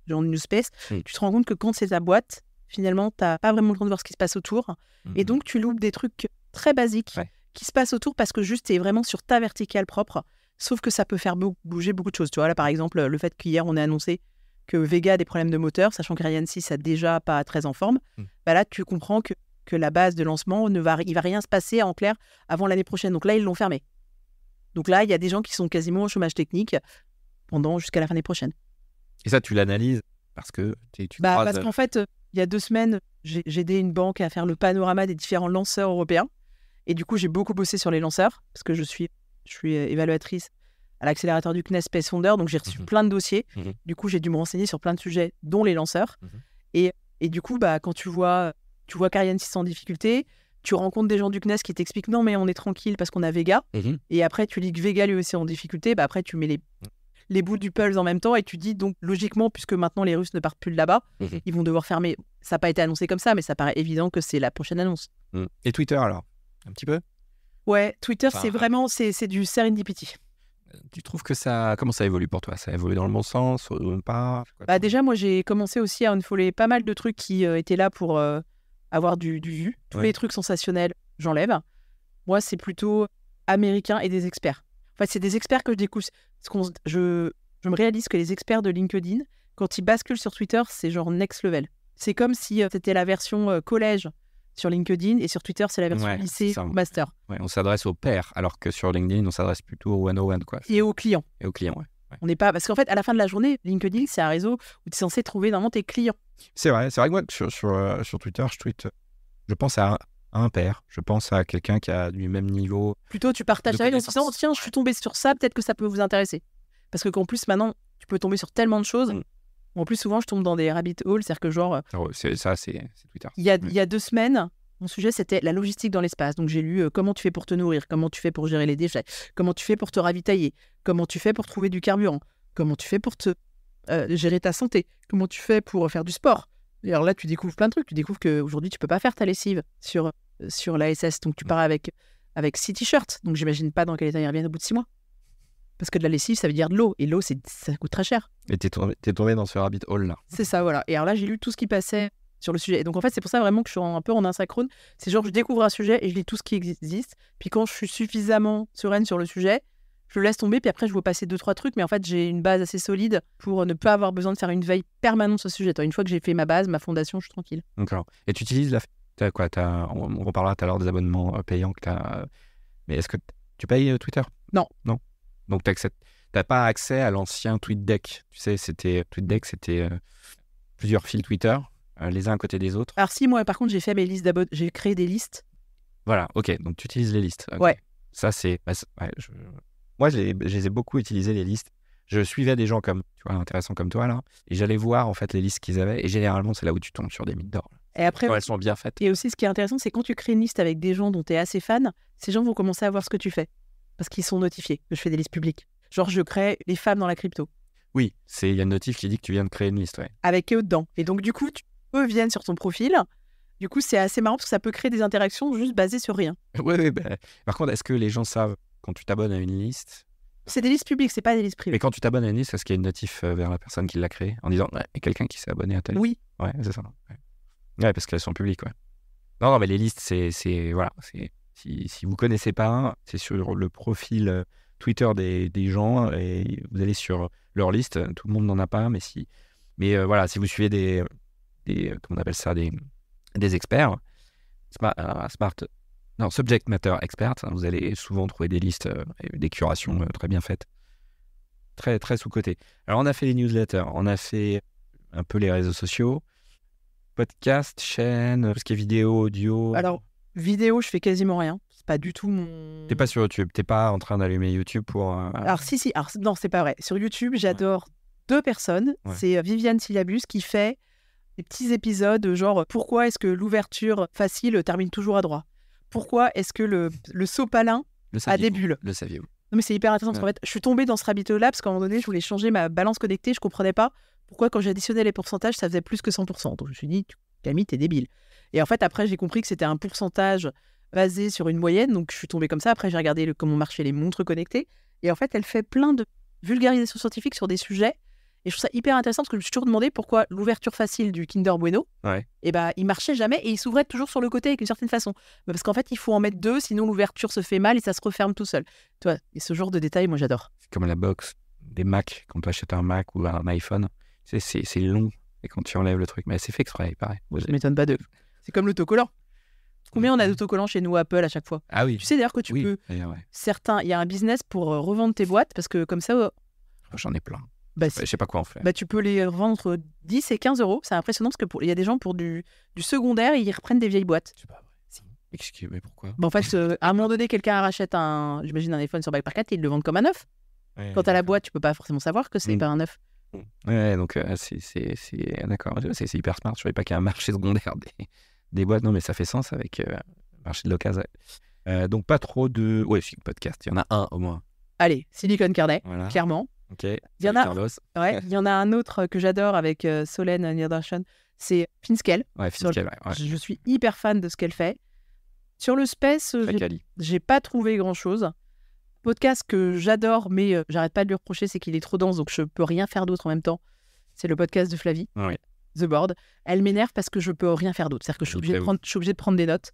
dans une space, tu te rends compte que quand c'est ta boîte, finalement, tu n'as pas vraiment le temps de voir ce qui se passe autour. Et donc, tu loupes des trucs très basiques qui se passent autour parce que juste, tu es vraiment sur ta verticale propre. Sauf que ça peut faire bouger beaucoup de choses. Tu vois, là, par exemple, le fait qu'hier, on ait annoncé que Vega a des problèmes de moteur, sachant que Ariane 6 a déjà pas très en forme, là, tu comprends que la base de lancement, il va rien se passer en clair avant l'année prochaine. Donc là, ils l'ont fermé. Donc là, il y a des gens qui sont quasiment au chômage technique jusqu'à la fin de l'année prochaine. Et ça, tu l'analyses parce que parce qu'en fait, il y a 2 semaines, j'ai aidé une banque à faire le panorama des différents lanceurs européens. Et du coup, j'ai beaucoup bossé sur les lanceurs parce que je suis évaluatrice à l'accélérateur du CNES Space Founder. Donc, j'ai reçu plein de dossiers. Du coup, j'ai dû me renseigner sur plein de sujets, dont les lanceurs. Et du coup, quand tu vois qu'Ariane 6 en difficulté, tu rencontres des gens du CNES qui t'expliquent non, mais on est tranquille parce qu'on a Vega. Et après, tu lis que Vega lui aussi en difficulté. Après, tu mets les bouts du puzzle en même temps et tu dis donc logiquement, puisque maintenant les Russes ne partent plus de là-bas, ils vont devoir fermer. Ça n'a pas été annoncé comme ça, mais ça paraît évident que c'est la prochaine annonce. Et Twitter alors? Un petit peu? Ouais, Twitter, c'est vraiment c'est du serendipity. Tu trouves que comment ça évolue pour toi? Ça évolue dans le bon sens ou pas? Déjà, moi, j'ai commencé aussi à unfollower pas mal de trucs qui étaient là pour avoir du vu. Tous les trucs sensationnels, j'enlève. Moi, c'est plutôt américain et des experts. En fait, c'est des experts que je découvre. Je me réalise que les experts de LinkedIn, quand ils basculent sur Twitter, c'est genre next level. C'est comme si c'était la version collège sur LinkedIn et sur Twitter, c'est la version lycée ou master. Ouais, on s'adresse aux pairs, alors que sur LinkedIn, on s'adresse plutôt aux one-on-one, quoi. Et aux clients. Ouais. On n'est pas... Parce qu'en fait, à la fin de la journée, LinkedIn, c'est un réseau où tu es censé trouver normalement tes clients. C'est vrai que moi, sur Twitter, je pense à un pair. Je pense à quelqu'un qui a du même niveau. Plutôt, tu partages avec en disant tiens, je suis tombé sur ça, peut-être que ça peut vous intéresser. Parce qu'en plus, maintenant, tu peux tomber sur tellement de choses. En plus, souvent, je tombe dans des rabbit holes, c'est-à-dire que genre... c'est Twitter. Il y a 2 semaines, mon sujet, c'était la logistique dans l'espace. Donc, j'ai lu comment tu fais pour te nourrir, comment tu fais pour gérer les déchets, comment tu fais pour te ravitailler, comment tu fais pour trouver du carburant, comment tu fais pour gérer ta santé, comment tu fais pour faire du sport. Et alors là, tu découvres plein de trucs. Tu découvres qu'aujourd'hui, tu peux pas faire ta lessive sur l'ASS. Donc, tu pars avec 6 t-shirts. Donc, j'imagine pas dans quel état ils reviennent au bout de 6 mois. Parce que de la lessive, ça veut dire de l'eau. Et l'eau, ça coûte très cher. Et t'es tombé dans ce rabbit hole-là. C'est ça, voilà. Et alors là, j'ai lu tout ce qui passait sur le sujet. Et donc, en fait, c'est pour ça vraiment que je suis un peu en asynchrone. C'est genre, je découvre un sujet et je lis tout ce qui existe. Puis quand je suis suffisamment sereine sur le sujet, je le laisse tomber. Puis après, je vois passer 2-3 trucs. Mais en fait, j'ai une base assez solide pour ne pas avoir besoin de faire une veille permanente sur ce sujet. Une fois que j'ai fait ma base, ma fondation, je suis tranquille. D'accord. Et tu utilises on reparlera tout à l'heure des abonnements payants que tu as. Mais est-ce que tu payes Twitter? Non. Donc, tu t'as pas accès à l'ancien TweetDeck. Tu sais, TweetDeck, c'était plusieurs fils Twitter, les uns à côté des autres. Alors si, moi, par contre, j'ai fait mes listes d'abonnés, j'ai créé des listes. Voilà, ok, donc tu utilises les listes. Okay. Ouais. Ça, moi, je les ai beaucoup utilisé, les listes. Je suivais des gens intéressants comme toi, là, et j'allais voir, en fait, les listes qu'ils avaient, et généralement, c'est là où tu tombes sur des mines d'or. Et après, quand elles sont bien faites. Et aussi, ce qui est intéressant, c'est quand tu crées une liste avec des gens dont tu es assez fan, ces gens vont commencer à voir ce que tu fais, parce qu'ils sont notifiés que je fais des listes publiques. Genre, je crée les femmes dans la crypto. Oui, il y a une notif qui dit que tu viens de créer une liste, ouais. Avec Kéo dedans. Et donc, du coup, eux viennent sur ton profil. Du coup, c'est assez marrant parce que ça peut créer des interactions juste basées sur rien. Oui. Par contre, est-ce que les gens savent quand tu t'abonnes à une liste? C'est des listes publiques, c'est pas des listes privées. Mais quand tu t'abonnes à une liste, est-ce qu'il y a une notif vers la personne qui l'a créée en disant il y a quelqu'un qui s'est abonné à telle liste? Oui. Ouais, c'est ça. Ouais, parce qu'elles sont publiques, ouais. Non, mais les listes, voilà. Si vous connaissez pas, c'est sur le profil Twitter des gens et vous allez sur leur liste. Tout le monde n'en a pas, mais voilà, si vous suivez des comment on appelle ça, des experts, subject matter experts, vous allez souvent trouver des listes et des curations très bien faites, très très sous-cotées. Alors on a fait les newsletters, on a fait un peu les réseaux sociaux, podcast, chaîne, tout ce qui est vidéo, audio. Alors vidéo, je fais quasiment rien. C'est pas du tout mon. T'es pas sur YouTube, t'es pas en train d'allumer YouTube pour. Alors si. Alors non, c'est pas vrai. Sur YouTube, j'adore deux personnes. Ouais. C'est Viviane Syllabus qui fait des petits épisodes genre pourquoi est-ce que l'ouverture facile termine toujours à droite. Pourquoi est-ce que le sopalin a des bulles. Le saviez-vous? Non mais c'est hyper intéressant parce qu'en fait, je suis tombée dans ce rabbit-hole-là parce qu'à un moment donné, je voulais changer ma balance connectée, je comprenais pas pourquoi quand j'additionnais les pourcentages, ça faisait plus que 100%. Donc je me suis dit, Camille, t'es débile. Et en fait, après, j'ai compris que c'était un pourcentage basé sur une moyenne, donc je suis tombée comme ça. Après, j'ai regardé comment marchaient les montres connectées. Et en fait, elle fait plein de vulgarisation scientifique sur des sujets. Et je trouve ça hyper intéressant parce que je me suis toujours demandé pourquoi l'ouverture facile du Kinder Bueno, il marchait jamais et il s'ouvrait toujours sur le côté avec une certaine façon. Parce qu'en fait, il faut en mettre deux, sinon l'ouverture se fait mal et ça se referme tout seul. Tu vois, et ce genre de détails, moi, j'adore. C'est comme la box des Mac, quand tu achètes un Mac ou un iPhone, c'est long. Et quand tu enlèves le truc, mais c'est fait exprès, pareil. Je m'étonne pas d'eux. C'est comme l'autocollant. Combien on a d'autocollants chez nous Apple à chaque fois? Ah oui. Tu sais d'ailleurs que tu peux. Certains, il y a un business pour revendre tes boîtes parce que comme ça. J'en ai plein. Bah, je sais pas quoi en faire. Bah, tu peux les revendre entre 10 et 15 euros. C'est impressionnant parce qu'il y a des gens pour du secondaire, ils reprennent des vieilles boîtes. C'est pas vrai. Si. Mais pourquoi? Bah, en fait, à un moment donné, quelqu'un rachète j'imagine un iPhone sur Bike4Cat et ils le vendent comme un neuf. Ouais, quand tu as la boîte, tu peux pas forcément savoir que c'est pas un neuf. Ouais, donc c'est d'accord. C'est hyper smart. Je savais pas qu'il y a un marché secondaire des boîtes. Non, mais ça fait sens avec le marché de l'occasion. Donc pas trop de. Ouais, podcast. Il y en a un au moins. Allez, Silicon Carnet, voilà. Clairement. Ok. Il y en a un autre que j'adore avec Solène Niedershan, c'est Finskel. Ouais, Finskel. Je suis hyper fan de ce qu'elle fait. Sur le space, j'ai pas trouvé grand-chose. Podcast que j'adore, mais j'arrête pas de lui reprocher, c'est qu'il est trop dense, donc je peux rien faire d'autre en même temps. C'est le podcast de Flavie, The Board. Elle m'énerve parce que je peux rien faire d'autre. C'est-à-dire que je suis obligée de prendre des notes.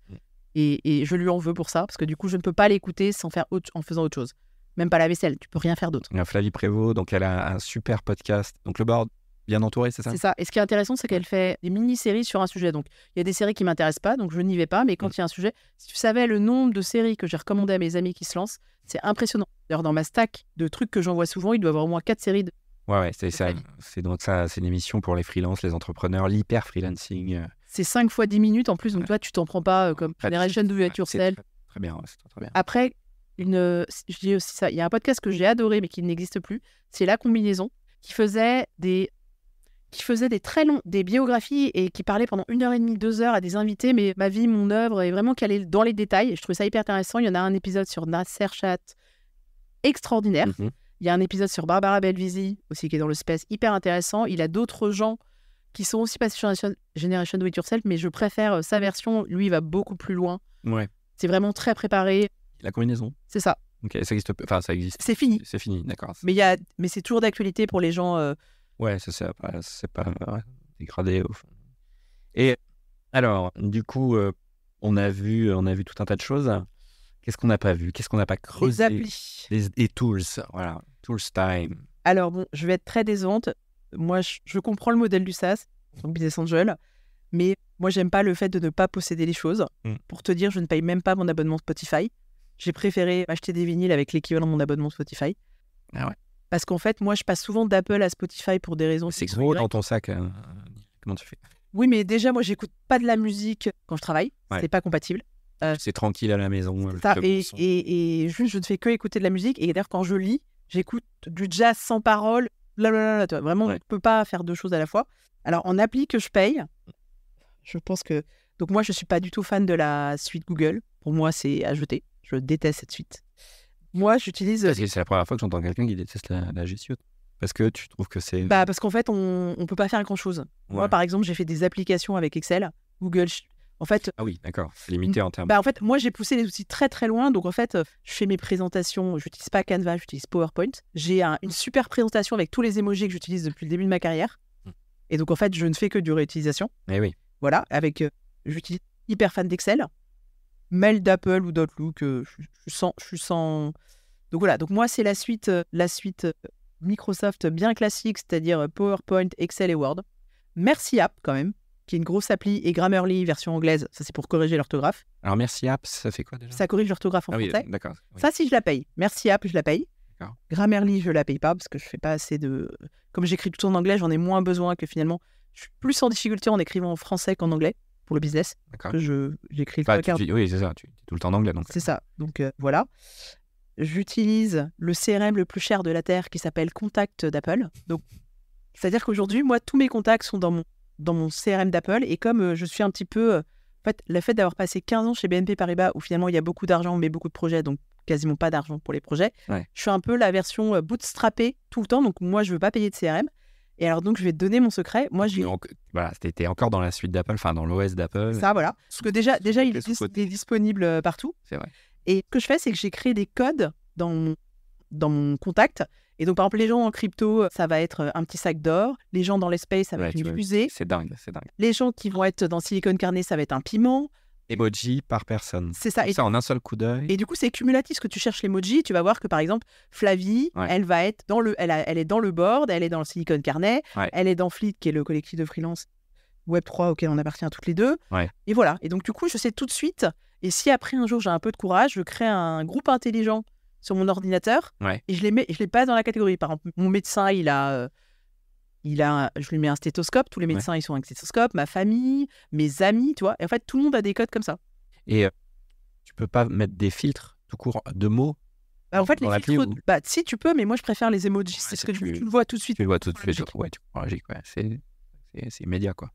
Et je lui en veux pour ça, parce que du coup, je ne peux pas l'écouter en faisant autre chose. Même pas la vaisselle, tu peux rien faire d'autre. Flavie Prévost, donc elle a un super podcast. Donc le Board, bien entouré, c'est ça? C'est ça. Et ce qui est intéressant, c'est qu'elle fait des mini-séries sur un sujet. Donc il y a des séries qui m'intéressent pas, donc je n'y vais pas. Mais quand il y a un sujet, si tu savais le nombre de séries que j'ai recommandées à mes amis qui se lancent, c'est impressionnant. D'ailleurs, dans ma stack de trucs que j'envoie souvent, il doit y avoir au moins 4 séries. Ouais, c'est ça. C'est donc ça, c'est une émission pour les freelances, les entrepreneurs, l'hyper-freelancing. C'est 5 fois 10 minutes en plus, donc toi, tu t'en prends pas comme Generation Do It Yourself. Très bien, c'est très bien. Après, je dis aussi ça, il y a un podcast que j'ai adoré, mais qui n'existe plus, c'est La Combinaison, qui faisait des très longs, des biographies et qui parlait pendant 1h30, 2 heures à des invités, mais ma vie, mon œuvre, et vraiment qu'elle est dans les détails. Et je trouvais ça hyper intéressant. Il y en a un épisode sur Nasser Chat extraordinaire. Il y a un épisode sur Barbara Belvisi aussi qui est dans le space, hyper intéressant. Il a d'autres gens qui sont aussi passés sur Generation Do It Yourself, mais je préfère sa version. Lui, il va beaucoup plus loin. Ouais. C'est vraiment très préparé. La combinaison. C'est ça. Ok, ça existe. Enfin, ça existe. C'est fini. C'est fini, d'accord. Mais c'est toujours d'actualité pour les gens. Ouais, c'est pas dégradé. Et alors, du coup, on a vu tout un tas de choses. Qu'est-ce qu'on n'a pas vu? Qu'est-ce qu'on n'a pas creusé? Les applis. Les tools, voilà. Tools time. Alors bon, je vais être très décevante. Moi, je comprends le modèle du SaaS, donc Business Angel, mais moi, j'aime pas le fait de ne pas posséder les choses. Pour te dire, je ne paye même pas mon abonnement Spotify. J'ai préféré acheter des vinyles avec l'équivalent de mon abonnement Spotify. Ah ouais. Parce qu'en fait, moi, je passe souvent d'Apple à Spotify pour des raisons. C'est X ou gros Y. dans ton sac. Comment tu fais? Oui, mais déjà, moi, j'écoute pas de la musique quand je travaille. Ouais. C'est pas compatible. C'est tranquille à la maison. Ça, le et, son. et, et juste, je ne fais que écouter de la musique. Et d'ailleurs, quand je lis, j'écoute du jazz sans parole. Blablabla, tu vois. Vraiment, Ouais. on ne peut pas faire deux choses à la fois. Alors, en appli que je paye, je pense que... Donc, moi, je ne suis pas du tout fan de la suite Google. Pour moi, c'est à jeter. Je déteste cette suite. Moi, j'utilise... Parce que c'est la première fois que j'entends quelqu'un qui déteste la G Suite. Parce que tu trouves que c'est... Bah, parce qu'en fait, on ne peut pas faire grand-chose. Moi, Ouais. par exemple, j'ai fait des applications avec Excel. Google... En fait, Ah oui, d'accord. C'est limité en termes... bah, en fait, moi, j'ai poussé les outils très, très loin. Donc, en fait, je fais mes présentations. Je n'utilise pas Canva, j'utilise PowerPoint. J'ai une super présentation avec tous les emojis que j'utilise depuis le début de ma carrière. Et donc, en fait, je ne fais que du réutilisation. Eh oui. Voilà, avec... j'utilise hyper fan d'Excel. Mail d'Apple ou d'Outlook, je suis sans... Donc, voilà. Donc, moi, c'est la suite Microsoft bien classique, c'est-à-dire PowerPoint, Excel et Word. Merci App, quand même, qui est une grosse appli, et Grammarly, version anglaise. Ça, c'est pour corriger l'orthographe. Alors, merci App, ça fait quoi déjà? Ça corrige l'orthographe en Ah oui, français. d'accord. Oui. Ça, si je la paye. Merci App, je la paye. D'accord. Grammarly, je la paye pas parce que je fais pas assez de... Comme j'écris tout en anglais, j'en ai moins besoin que finalement... Je suis plus en difficulté en écrivant en français qu'en anglais pour le business. D'accord. Que j'écris le Enfin, trois quarts. oui, c'est ça. Tu es tout le temps en anglais. Donc... C'est ça. Donc, voilà. J'utilise le CRM le plus cher de la Terre qui s'appelle Contact d'Apple. Donc, c'est-à-dire qu'aujourd'hui, moi, tous mes contacts sont dans mon CRM d'Apple. Et comme je suis un petit peu... en fait, le fait d'avoir passé 15 ans chez BNP Paribas, où finalement, il y a beaucoup d'argent, mais beaucoup de projets, donc quasiment pas d'argent pour les projets, Ouais. je suis un peu la version bootstrappée tout le temps. Donc, moi, je veux pas payer de CRM. Et alors, donc, je vais te donner mon secret. Moi, j'ai... Donc, voilà, t'étais encore dans la suite d'Apple, enfin dans l'OS d'Apple. Ça, voilà. Parce que déjà il sous côté. est disponible partout. C'est vrai. Et ce que je fais, c'est que j'ai créé des codes dans mon contact. Et donc, par exemple, les gens en crypto, ça va être un petit sac d'or. Les gens dans l'espace, ça va être une fusée. C'est dingue, c'est dingue. Les gens qui vont être dans Silicon Carnet, ça va être un piment. Emoji par personne. C'est ça. Et ça en un seul coup d'œil. Et du coup, c'est cumulatif. Ce que tu cherches l'emoji, tu vas voir que, par exemple, Flavie, Ouais. elle va être elle est dans le board, elle est dans le Silicon Carnet, Ouais. elle est dans Fleet, qui est le collectif de freelance Web3 auquel on appartient toutes les deux. Ouais. Et voilà. Et donc, du coup, je sais tout de suite. Et si après, un jour, j'ai un peu de courage, je crée un groupe intelligent sur mon ordinateur Ouais. et je les passe dans la catégorie. Par exemple, mon médecin, je lui mets un stéthoscope. Tous les médecins, ils sont avec stéthoscope. Ma famille, mes amis, tu vois. Et en fait, tout le monde a des codes comme ça. Et tu peux pas mettre des filtres tout court de mots. Bah, en fait, Dans les l'appli filtres, ou- bah, si tu peux, mais moi, je préfère les emojis. Ouais, c'est ce ça, que tu le vois tout de suite. Tu le vois tout de suite. Logique. Ouais, tu comprends logique. Ouais. C'est immédiat, quoi.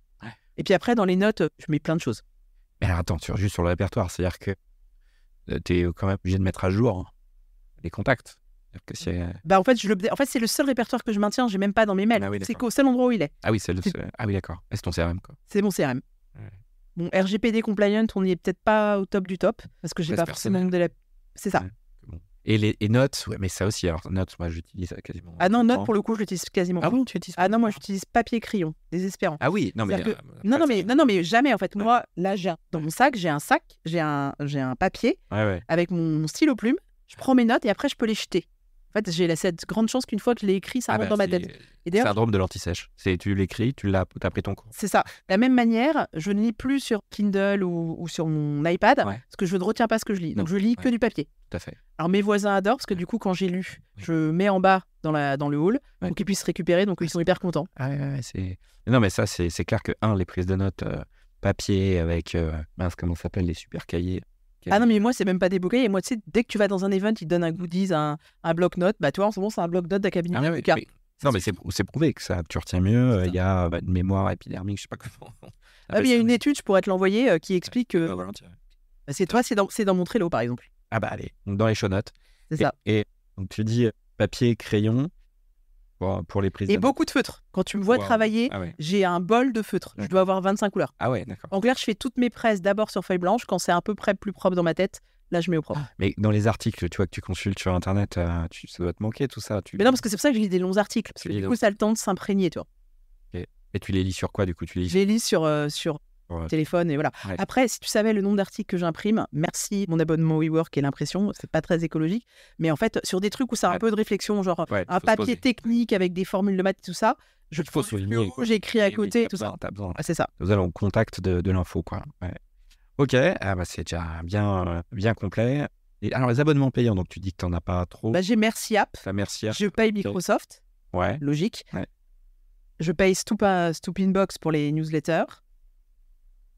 Et puis après, dans les notes, je mets plein de choses. Mais alors, attends, juste sur le répertoire, c'est-à-dire que tu es quand même obligé de mettre à jour les contacts. C'est-à-dire que c'est... Bah, en fait, c'est le seul répertoire que je maintiens. J'ai même pas dans mes mails. Ah oui, C'est d'accord. qu'au seul endroit où il est. Ah oui, ah oui, d'accord. C'est ton CRM, quoi. C'est mon CRM. Ouais. Bon, RGPD compliant, on n'y est peut-être pas au top du top parce que j'ai Ouais, pas c'est forcément personnel. de la... C'est ça. Ouais. Bon. Et les notes, ouais, mais ça aussi, alors notes, moi j'utilise ça quasiment. Ah non, tout le notes temps. pour le coup, je l'utilise quasiment Ah pas. bon, tu utilises Ah non, moi j'utilise papier-crayon, désespérant. Ah oui, non mais. C'est-à-dire Non, mais jamais en fait. Moi, là, dans mon sac, j'ai un papier Ouais. avec mon stylo plume. Je prends mes notes et après, je peux les jeter. En fait, j'ai cette grande chance qu'une fois que je l'ai écrit, ça rentre dans ma tête. Et d'ailleurs, Syndrome de l'anti-sèche. Tu l'écris, t'as pris ton cours. c'est ça. De la même manière, je ne lis plus sur Kindle ou sur mon iPad Ouais. parce que je ne retiens pas ce que je lis. Donc, Non, je lis que ouais. du papier. Tout à fait. Alors, mes voisins adorent parce que du coup, quand j'ai lu, je mets en bas dans le hall Ouais. pour qu'ils puissent récupérer. Donc, ils sont hyper contents. Ah ouais, c'est. Non, mais ça, c'est clair que, les prises de notes papier avec. Comment ça s'appelle, les super cahiers. Ah non, mais moi, c'est même pas des beaux cahiers. Moi, tu sais, dès que tu vas dans un event, ils te donnent un goodies, un bloc-notes. Bah, tu vois, en ce moment, c'est un bloc-notes d'Académie. Ah, ouais, mais- Non, mais c'est prouvé que ça, tu retiens mieux. Il y a une mémoire épidermique, je sais pas comment. Ah, mais il y a une étude, je pourrais te l'envoyer, qui explique que. Volontiers. C'est dans mon Trello, par exemple. Ah bah allez, donc dans les show notes. C'est ça. Et donc tu dis papier, crayon pour les prises Et de notes. beaucoup de feutres. Quand tu me vois Wow. travailler, Ah ouais. j'ai un bol de feutres. Je D'accord. dois avoir 25 couleurs. Ah ouais, d'accord. En clair, je fais toutes mes presses d'abord sur feuille blanche. Quand c'est à peu près plus propre dans ma tête, là, je mets au propre. Mais dans les articles, tu vois, que tu consultes sur Internet, ça doit te manquer tout ça. Mais non, parce que c'est pour ça que je lis des longs articles. Parce que Tu lis du des- coup, ça a le temps de s'imprégner, tu vois. Et tu les lis sur quoi, du coup? Tu les Je lis les lis sur sur, téléphone et voilà. Ouais. Après, si tu savais le nombre d'articles que j'imprime, merci mon abonnement WeWork et l'impression, c'est pas très écologique. Mais en fait, sur des trucs où c'est un Ouais. peu de réflexion, genre Ouais, un faut se papier poser. technique avec des formules de maths et tout ça, je Il faut prends du souligner. stylo, j'écris à Oui, côté, t'as tout ça. besoin, T'as besoin. Ah, c'est ça. Vous allez en contact de l'info, quoi. Ouais. Ok, c'est déjà bien complet. Et alors, les abonnements payants, donc tu dis que tu n'en as pas trop. Bah, j'ai Merci App. La Mercière. Je paye Microsoft. Ouais. Logique. Ouais. Je paye Stoopinbox pour les newsletters.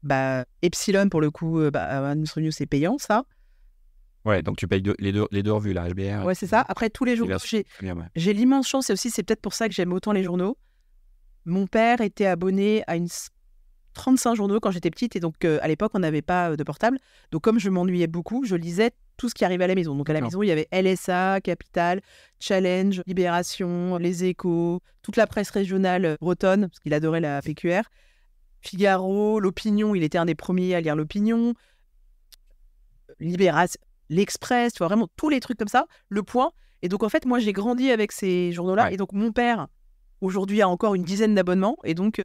Bah, Epsilon, pour le coup, News Review, c'est payant, ça. Ouais, donc tu payes les deux revues, la HBR. Ouais, c'est ça. Après, tous les journaux, j'ai l'immense chance, et aussi, c'est peut-être pour ça que j'aime autant les journaux. Mon père était abonné à 35 journaux quand j'étais petite, et donc à l'époque, on n'avait pas de portable. Donc, comme je m'ennuyais beaucoup, je lisais tout ce qui arrivait à la maison. Donc, à la maison, il y avait LSA, Capital, Challenge, Libération, Les Échos, toute la presse régionale bretonne, parce qu'il adorait la PQR, Figaro, L'Opinion, il était un des premiers à lire L'Opinion, Libération, L'Express, tu vois, vraiment tous les trucs comme ça, Le Point. Et donc, en fait, moi, j'ai grandi avec ces journaux-là. Ouais. Et donc, mon père, aujourd'hui, a encore une dizaine d'abonnements. Et donc,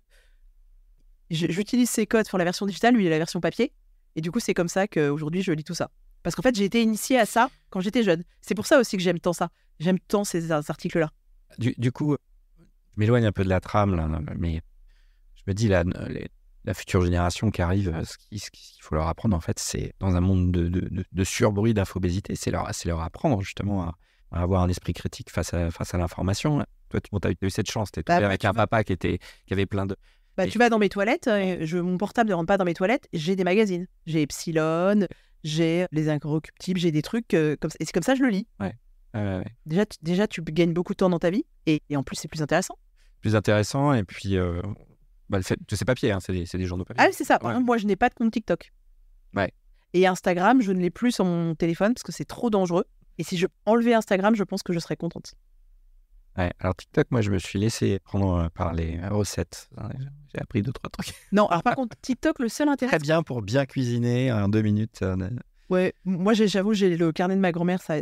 j'utilise ses codes pour la version digitale, lui, il a la version papier. Et du coup, c'est comme ça qu'aujourd'hui, je lis tout ça. Parce qu'en fait, j'ai été initiée à ça quand j'étais jeune. C'est pour ça aussi que j'aime tant ça. J'aime tant ces articles-là. Du coup, je m'éloigne un peu de la trame, là, mais je me dis, la future génération qui arrive, ce qu'il faut leur apprendre, en fait, c'est dans un monde de surbruit, d'infobésité, c'est leur apprendre justement à avoir un esprit critique face à l'information. Toi, tu as eu cette chance, tu es tombé avec un papa qui avait plein de... Tu vas dans mes toilettes, mon portable ne rentre pas dans mes toilettes, j'ai des magazines. J'ai Epsilon, j'ai Les Incorruptibles, j'ai des trucs comme ça. Et c'est comme ça que je le lis. Ouais. Déjà, tu gagnes beaucoup de temps dans ta vie, et en plus, c'est plus intéressant. Plus intéressant, et puis... le fait de ces papiers, hein, c'est des journaux papier. Ah, c'est ça. Par exemple, moi, je n'ai pas de compte TikTok. Ouais. Et Instagram, je ne l'ai plus sur mon téléphone parce que c'est trop dangereux. Et si je enlevais Instagram, je pense que je serais contente. Ouais. Alors TikTok, moi, je me suis laissé prendre par les recettes. J'ai appris 2-3 trucs. Non, alors par contre, TikTok, le seul intérêt... Très bien pour bien cuisiner en 2 minutes. Ouais, moi, j'avoue, j'ai le carnet de ma grand-mère, ça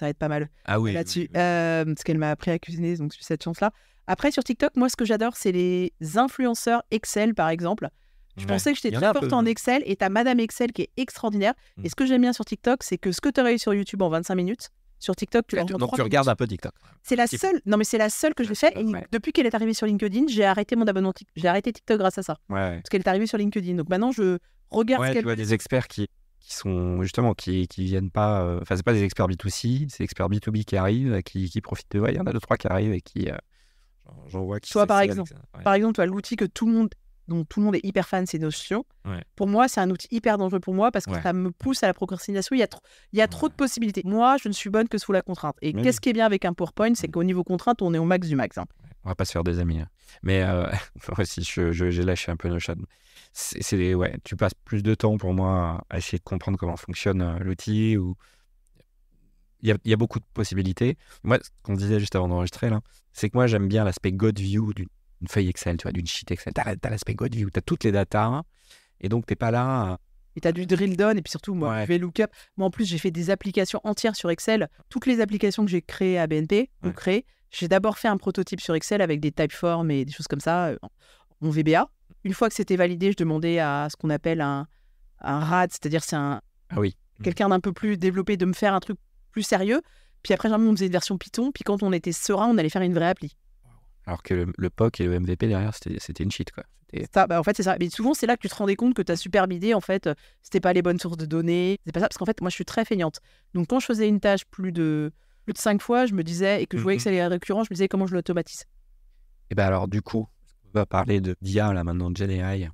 aide pas mal. Ah oui. Là-dessus, oui. parce qu'elle m'a appris à cuisiner, donc j'ai cette chance-là. Après, sur TikTok, moi, ce que j'adore, c'est les influenceurs Excel, par exemple. Je pensais que j'étais très forte en Excel, et t'as Madame Excel qui est extraordinaire. Et ce que j'aime bien sur TikTok, c'est que ce que tu aurais eu sur YouTube en 25 minutes, sur TikTok, tu Donc tu regardes un peu TikTok. C'est la seule. Non, mais c'est la seule que je l'ai fait. Et depuis qu'elle est arrivée sur LinkedIn, j'ai arrêté mon abonnement. J'ai arrêté TikTok grâce à ça. Ouais. Parce qu'elle est arrivée sur LinkedIn. Donc maintenant, je regarde ce qu'elle... Tu vois des experts qui sont justement qui viennent pas. Enfin, c'est pas des experts B2C, c'est des experts B2B qui arrivent, qui profitent de. Il y en a 2-3 qui arrivent et qui. J'en vois qui. Par exemple, tu as l'outil dont tout le monde est hyper fan, c'est Notion. Ouais. Pour moi, c'est un outil hyper dangereux pour moi parce que ça me pousse à la procrastination. Il y a trop de possibilités. Moi, je ne suis bonne que sous la contrainte. Et qu'est-ce qui est bien avec un PowerPoint, c'est qu'au niveau contrainte, on est au max du max. On va pas se faire des amis. Hein. Mais si j'ai lâché un peu Notion. Tu passes plus de temps pour moi à essayer de comprendre comment fonctionne l'outil. Il y a beaucoup de possibilités. Moi, ce qu'on disait juste avant d'enregistrer, là, c'est que moi, j'aime bien l'aspect God View d'une feuille Excel, tu vois, d'une sheet Excel. Tu as l'aspect God View, tu as toutes les datas, et donc tu n'es pas là... Et tu as du drill down, et puis surtout, moi, je vais lookup. Moi, en plus, j'ai fait des applications entières sur Excel. Toutes les applications que j'ai créées à BNP, j'ai d'abord fait un prototype sur Excel avec des typeforms et des choses comme ça, en VBA. Une fois que c'était validé, je demandais à ce qu'on appelle un RAD, c'est-à-dire c'est quelqu'un d'un peu plus développé de me faire un truc plus sérieux. Puis après, on faisait une version Python. Puis quand on était serein, on allait faire une vraie appli. Alors que le POC et le MVP derrière, c'était une cheat, quoi. En fait, c'est ça. Mais souvent, c'est là que tu te rendais compte que ta superbe idée, en fait, c'était pas les bonnes sources de données. C'est pas ça. Parce qu'en fait, moi, je suis très feignante. Donc, quand je faisais une tâche plus de 5 fois, je me disais, et que je voyais que ça allait être récurrent, je me disais comment je l'automatise. Et bien alors, du coup, on va parler d'IA, là, maintenant, de GenAI.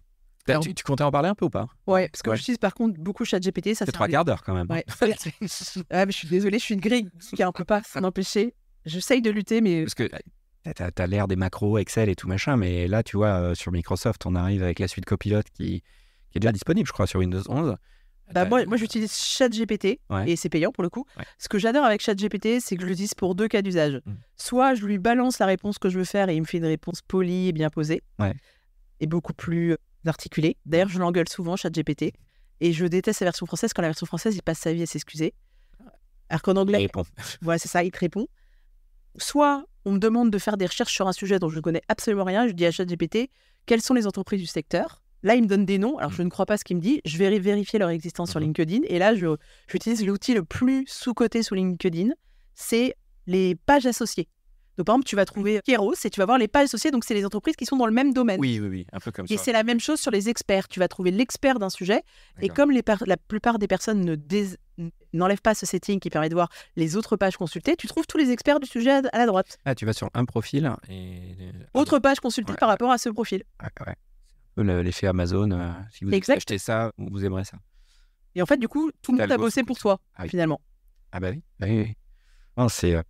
Tu comptais en parler un peu ou pas? Ouais, parce que j'utilise par contre beaucoup ChatGPT. Ça c'est 3 quarts d'heure quand même. Ouais. Mais je suis désolée, je suis une grille qui a un peu pas s'en empêcher. J'essaye de lutter, mais... Parce que t'as l'air des macros, Excel et tout machin, mais là, tu vois, sur Microsoft, on arrive avec la suite Copilot qui est déjà disponible, je crois, sur Windows 11. Moi, j'utilise ChatGPT, et c'est payant pour le coup. Ouais. Ce que j'adore avec ChatGPT, c'est que je l'utilise pour 2 cas d'usage. Soit je lui balance la réponse que je veux faire et il me fait une réponse polie et bien posée, et beaucoup plus articulée. D'ailleurs, je l'engueule souvent, ChatGPT, et je déteste la version française. Quand la version française, il passe sa vie à s'excuser. Alors qu'en anglais, il répond. Voilà, c'est ça, il te répond. Soit on me demande de faire des recherches sur un sujet dont je ne connais absolument rien, je dis à ChatGPT quelles sont les entreprises du secteur. Là, il me donne des noms, alors je ne crois pas ce qu'il me dit, je vais vérifier leur existence sur LinkedIn, et là, j'utilise l'outil le plus sous-coté sous LinkedIn, c'est les pages associées. Donc, par exemple, tu vas trouver Keros et tu vas voir les pages associées, donc c'est les entreprises qui sont dans le même domaine. Oui, un peu comme ça. Et c'est la même chose sur les experts. Tu vas trouver l'expert d'un sujet, et comme la plupart des personnes n'enlèves pas ce setting qui permet de voir les autres pages consultées, tu trouves tous les experts du sujet à la droite. Ah, tu vas sur un profil et... Autre page consultée par rapport à ce profil. Ouais. L'effet Amazon, si vous achetez ça, vous aimerez ça. Et en fait, du coup, tout le monde a bossé pour toi, finalement. Ah bah oui. Non, c'est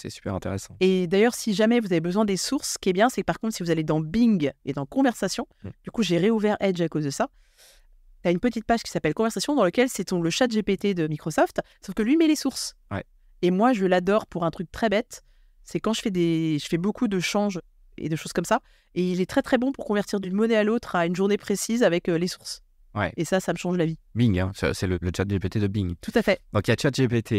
super intéressant. Et d'ailleurs, si jamais vous avez besoin des sources, ce qui est bien, c'est que par contre, si vous allez dans Bing et dans Conversation, du coup, j'ai réouvert Edge à cause de ça, tu as une petite page qui s'appelle Conversation dans laquelle c'est le chat GPT de Microsoft, sauf que lui met les sources. Ouais. Et moi, je l'adore pour un truc très bête, c'est quand je fais beaucoup de changes et de choses comme ça, et il est très très bon pour convertir d'une monnaie à l'autre à une journée précise avec les sources. Ouais. Et ça me change la vie. Bing, hein, c'est le chat GPT de Bing. Tout à fait. Donc il y a chat GPT,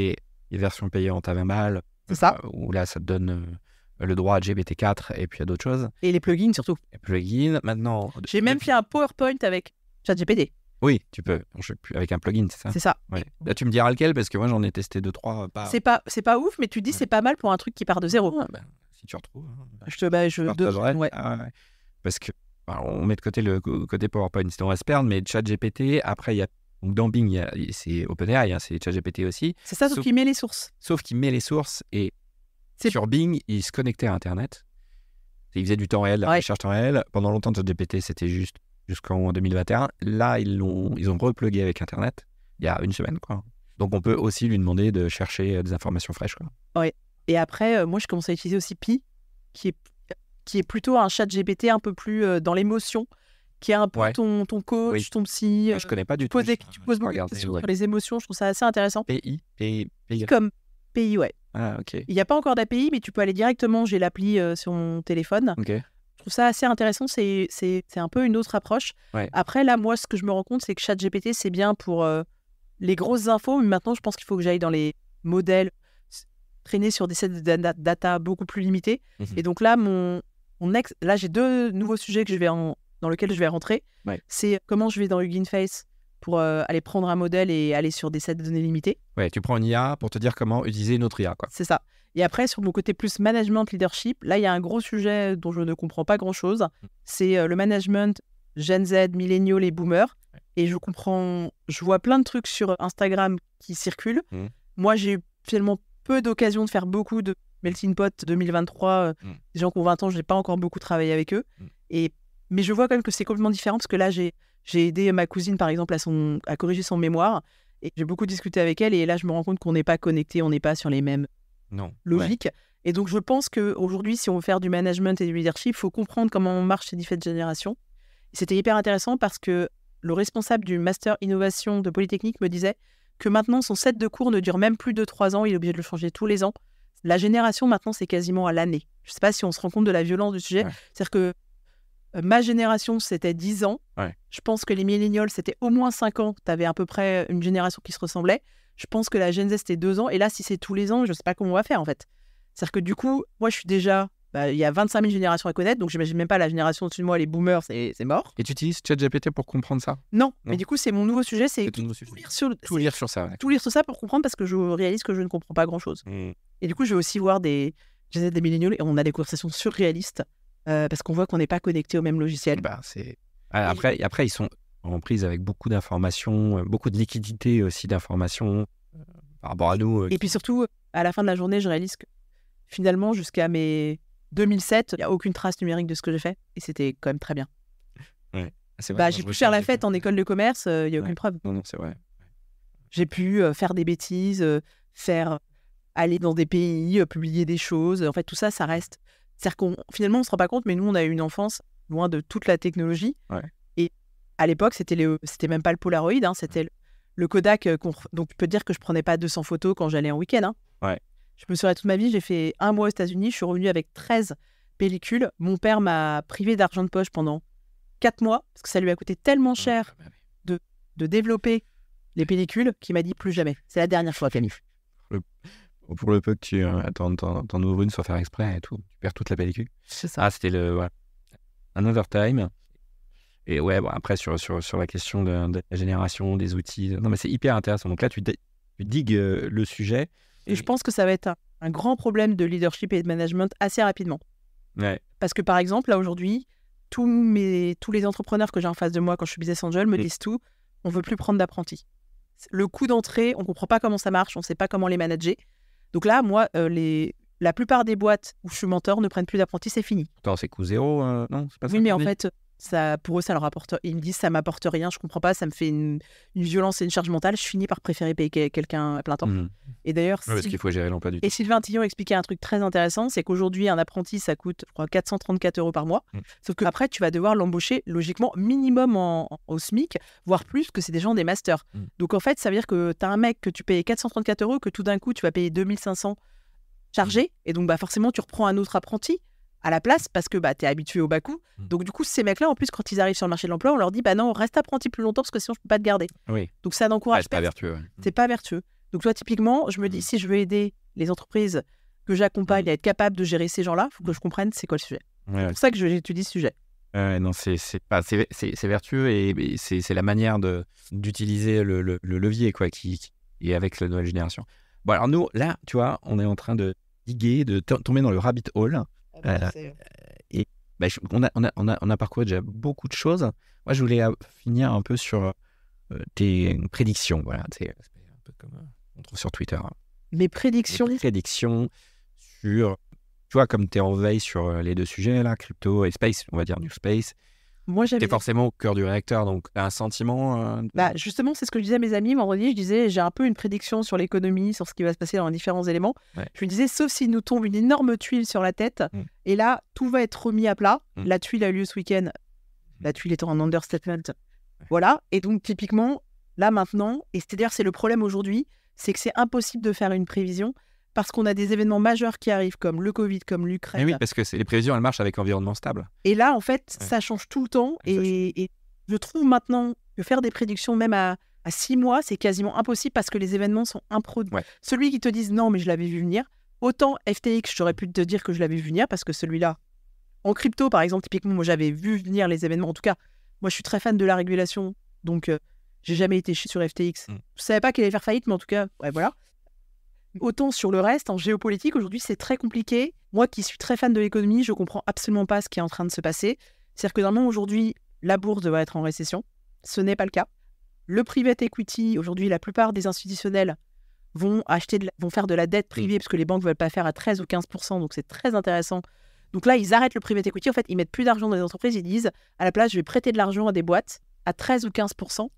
les versions payantes à 20 balles. C'est ça. Où là, ça te donne le droit à GPT-4 et puis à d'autres choses. Et les plugins surtout. Les plugins, maintenant... J'ai même fait un PowerPoint avec ChatGPT. Oui, tu peux. Avec un plugin, c'est ça? C'est ça. Ouais. Là, tu me diras lequel, parce que moi, j'en ai testé 2-3. C'est pas ouf, mais tu dis c'est pas mal pour un truc qui part de zéro. Ah, ben, si tu retrouves... Ouais. Parce que on met de côté le côté PowerPoint, sinon on va se perdre, mais ChatGPT, après, il y a... Donc dans Bing, c'est OpenAI, c'est ChatGPT aussi. C'est ça, sauf qu'il met les sources. Sauf qu'il met les sources et sur Bing, il se connectait à Internet. Il faisait du temps réel, la recherche temps réel. Pendant longtemps, ChatGPT, c'était juste jusqu'en 2021. Là, ils ont replugué avec Internet il y a une semaine, quoi. Donc on peut aussi lui demander de chercher des informations fraîches, quoi. Ouais. Et après, moi, je commence à utiliser aussi Pi, qui est plutôt un ChatGPT un peu plus dans l'émotion, qui est un peu ton coach, ton psy. Moi, je connais pas du tout. Tu poses beaucoup de questions sur les émotions. Je trouve ça assez intéressant. PI. Comme PI, ouais. Ah, ok. Il n'y a pas encore d'API, mais tu peux aller directement. J'ai l'appli sur mon téléphone. Ok. Je trouve ça assez intéressant. C'est un peu une autre approche. Ouais. Après, là, moi, ce que je me rends compte, c'est que ChatGPT, c'est bien pour les grosses infos. Mais maintenant, je pense qu'il faut que j'aille dans les modèles, traîner sur des sets de data beaucoup plus limités. Et donc là, là, j'ai 2 nouveaux sujets que dans lequel je vais rentrer. Ouais. C'est comment je vais dans Hugging Face pour aller prendre un modèle et aller sur des sets de données limitées. Ouais, tu prends une IA pour te dire comment utiliser une autre IA, quoi. C'est ça. Et après, sur mon côté plus management, leadership, là, il y a un gros sujet dont je ne comprends pas grand-chose. C'est le management Gen Z, milléniaux, les boomers. Ouais. Et je vois plein de trucs sur Instagram qui circulent. Moi, j'ai eu finalement peu d'occasion de faire beaucoup de Melting Pot 2023. Des gens qui ont 20 ans, je n'ai pas encore beaucoup travaillé avec eux. Mais je vois quand même que c'est complètement différent parce que là, j'ai aidé ma cousine, par exemple, à corriger son mémoire. Et j'ai beaucoup discuté avec elle. Et là, je me rends compte qu'on n'est pas connectés, on n'est pas sur les mêmes logiques. Ouais. Et donc, je pense qu'aujourd'hui, si on veut faire du management et du leadership, il faut comprendre comment marchent ces différentes générations. Et c'était hyper intéressant parce que le responsable du Master Innovation de Polytechnique me disait que maintenant, son set de cours ne dure même plus de 3 ans. Il est obligé de le changer tous les ans. La génération, maintenant, c'est quasiment à l'année. Je ne sais pas si on se rend compte de la violence du sujet. Ouais. C'est-à-dire que ma génération, c'était 10 ans. Ouais. Je pense que les millénials, c'était au moins 5 ans. Tu avais à peu près une génération qui se ressemblait. Je pense que la Gen Z, c'était 2 ans. Et là, si c'est tous les ans, je ne sais pas comment on va faire, en fait. C'est-à-dire que du coup, moi, je suis déjà... il y a 25 000 générations à connaître. Donc, j'imagine même pas la génération au-dessus de moi, les boomers, c'est mort. Et tu utilises ChatGPT pour comprendre ça? Non. Mais du coup, c'est mon nouveau sujet. C'est tout lire sur ça. Ouais. Tout lire sur ça pour comprendre parce que je réalise que je ne comprends pas grand-chose. Et du coup, je vais aussi voir des Gen Z, des milléniaux. Et on a des conversations surréalistes. Parce qu'on voit qu'on n'est pas connecté au même logiciel. Après, ils sont en prise avec beaucoup d'informations, beaucoup de liquidité aussi d'informations par rapport à nous. Et puis surtout, à la fin de la journée, je réalise que finalement, jusqu'à mes 2007, il n'y a aucune trace numérique de ce que j'ai fait. Et c'était quand même très bien. Ouais. C'est vrai, j'ai pu faire la fête en école de commerce, il n'y a aucune preuve. Non, c'est vrai. J'ai pu faire des bêtises, aller dans des pays, publier des choses. En fait, tout ça, ça reste... C'est-à-dire finalement, on ne se rend pas compte, mais nous, on a eu une enfance loin de toute la technologie. Ouais. Et à l'époque, c'était même pas le Polaroid, hein, c'était le Kodak. Donc, tu peux te dire que je ne prenais pas 200 photos quand j'allais en week-end. Hein. Ouais. Je me souviens toute ma vie, j'ai fait 1 mois aux États-Unis, je suis revenue avec 13 pellicules. Mon père m'a privé d'argent de poche pendant 4 mois, parce que ça lui a coûté tellement cher de développer les pellicules qu'il m'a dit plus jamais. C'est la dernière fois, Camille. Pour le peu que tu t'en ouvres une sans faire exprès et tout, tu perds toute la pellicule. C'est ça. Ah, c'était Another Time. Et ouais, après, sur la question de la génération, des outils. Non, mais c'est hyper intéressant. Donc là, tu digues le sujet. Et je pense que ça va être un grand problème de leadership et de management assez rapidement. Ouais. Parce que par exemple, là aujourd'hui, tous les entrepreneurs que j'ai en face de moi quand je suis business angel me disent tout, on ne veut plus prendre d'apprentis. le coût d'entrée, on ne comprend pas comment ça marche, on ne sait pas comment les manager. Donc là, moi, la plupart des boîtes où je suis mentor ne prennent plus d'apprentis, c'est fini. Pourtant, c'est coût zéro, non? C'est pas ça Oui, mais qu'on en dit fait, pour eux, ça leur apporte. Ils me disent, ça m'apporte rien, je comprends pas, ça me fait une violence et une charge mentale. Je finis par préférer payer quelqu'un à plein temps. Et d'ailleurs, Parce qu'il faut gérer l'emploi du temps. et Sylvain Tillon expliquait un truc très intéressant, c'est qu'aujourd'hui, un apprenti, ça coûte, je crois, 434 € par mois. Sauf qu'après, tu vas devoir l'embaucher, logiquement, minimum au SMIC, voire plus, que c'est des gens des masters. Donc, en fait, ça veut dire que tu as un mec que tu payes 434 €, que tout d'un coup, tu vas payer 2500 chargés. Et donc, forcément, tu reprends un autre apprenti à la place parce que tu es habitué au bas coût. Donc, du coup, ces mecs-là, en plus, quand ils arrivent sur le marché de l'emploi, on leur dit, non, reste apprenti plus longtemps parce que sinon, je peux pas te garder. Oui. Donc, ça n'encourage C'est pas vertueux. Ouais. C'est pas vertueux. Donc, toi, typiquement, je me dis, si je veux aider les entreprises que j'accompagne à être capables de gérer ces gens-là, il faut que je comprenne c'est quoi le sujet. Ouais, C'est pour ça que j'étudie ce sujet. non, c'est vertueux et c'est la manière d'utiliser le levier quoi, qui est avec la nouvelle génération. Bon, alors nous, là, tu vois, on est en train de diguer, de tomber dans le rabbit hole. Et on a parcouru déjà beaucoup de choses. Moi, je voulais finir un peu sur tes prédictions. Voilà, c'est un peu comme on trouve sur Twitter. Mes prédictions. Les prédictions sur, tu vois, comme tu es en veille sur les deux sujets, là, crypto et space, on va dire New Space. Moi, tu es forcément au cœur du réacteur, donc tu as un sentiment. Justement, c'est ce que je disais à mes amis vendredi. Je disais, j'ai un peu une prédiction sur l'économie, sur ce qui va se passer dans les différents éléments. Ouais. Je me disais, sauf s'il nous tombe une énorme tuile sur la tête, et là, tout va être remis à plat. La tuile a eu lieu ce week-end. La tuile étant un understatement. Voilà. Et donc, typiquement, là, maintenant, et c'est-à-dire, c'est le problème aujourd'hui, c'est que c'est impossible de faire une prévision parce qu'on a des événements majeurs qui arrivent comme le Covid, comme l'Ukraine. Mais oui, parce que les prévisions, elles marchent avec environnement stable. Et là, en fait, ça change tout le temps. Et je trouve maintenant que faire des prédictions, même à 6 mois, c'est quasiment impossible parce que les événements sont improbables. Ouais. Celui qui te dise non, mais je l'avais vu venir. Autant FTX, j'aurais pu te dire que je l'avais vu venir parce que celui-là, en crypto, par exemple, typiquement, moi, j'avais vu venir les événements. En tout cas, moi, je suis très fan de la régulation. Donc, j'ai jamais été sur FTX. Je savais pas qu'il allait faire faillite, mais en tout cas, ouais, voilà. Autant sur le reste, en géopolitique, aujourd'hui, c'est très compliqué. Moi qui suis très fan de l'économie, je comprends absolument pas ce qui est en train de se passer. C'est-à-dire que normalement, aujourd'hui, la bourse devrait être en récession. Ce n'est pas le cas. Le private equity, aujourd'hui, la plupart des institutionnels vont faire de la dette privée parce que les banques ne veulent pas faire à 13 ou 15%, donc c'est très intéressant. Donc là, ils arrêtent le private equity. En fait, ils mettent plus d'argent dans les entreprises. Ils disent, à la place, je vais prêter de l'argent à des boîtes à 13 ou 15%.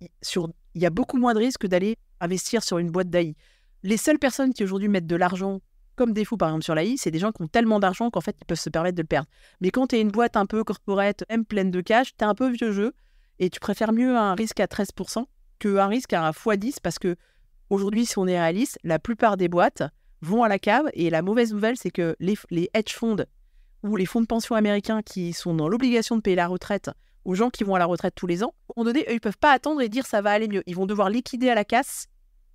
Il y a beaucoup moins de risques d'aller investir sur une boîte d'AI. Les seules personnes qui aujourd'hui mettent de l'argent comme des fous, par exemple sur l'AI, c'est des gens qui ont tellement d'argent qu'en fait, ils peuvent se permettre de le perdre. Mais quand tu es une boîte un peu corporate, même pleine de cash, tu es un peu vieux jeu et tu préfères mieux un risque à 13% qu'un risque à x10 parce que aujourd'hui, si on est réaliste, la plupart des boîtes vont à la cave et la mauvaise nouvelle, c'est que les hedge funds ou les fonds de pension américains qui sont dans l'obligation de payer la retraite aux gens qui vont à la retraite tous les ans, à un moment donné, eux, ils peuvent pas attendre et dire ça va aller mieux. Ils vont devoir liquider à la casse.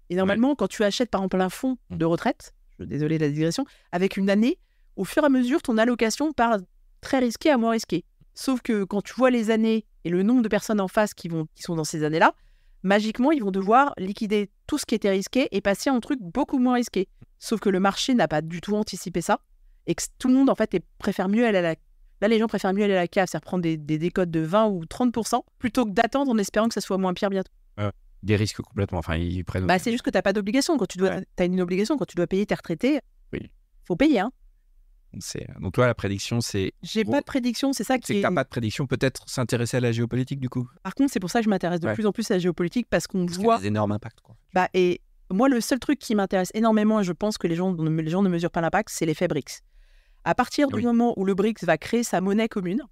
Et normalement, quand tu achètes par exemple un fonds de retraite, désolé de la digression, avec une année, au fur et à mesure, ton allocation part très risquée à moins risquée. Sauf que quand tu vois les années et le nombre de personnes en face qui sont dans ces années-là, magiquement, ils vont devoir liquider tout ce qui était risqué et passer à un truc beaucoup moins risqué. Sauf que le marché n'a pas du tout anticipé ça et que tout le monde, en fait, préfère mieux aller à la... Là, les gens préfèrent mieux aller à la cave, c'est-à-dire prendre des décotes de 20 ou 30% plutôt que d'attendre en espérant que ça soit moins pire bientôt. Des risques complètement. Enfin, ils prennent. C'est juste que tu n'as pas d'obligation. Quand tu as une obligation, quand tu dois payer tes retraités, faut payer. Hein. Donc, toi, la prédiction, c'est. J'ai pas de prédiction, c'est ça qui C'est que tu n'as pas de prédiction, peut-être s'intéresser à la géopolitique, du coup. Par contre, c'est pour ça que je m'intéresse de plus en plus à la géopolitique parce qu'on voit. Il y a des énormes impacts, quoi. Et moi, le seul truc qui m'intéresse énormément, et je pense que les gens ne mesurent pas l'impact, c'est l'effet BRICS. À partir du moment où le BRICS va créer sa monnaie commune,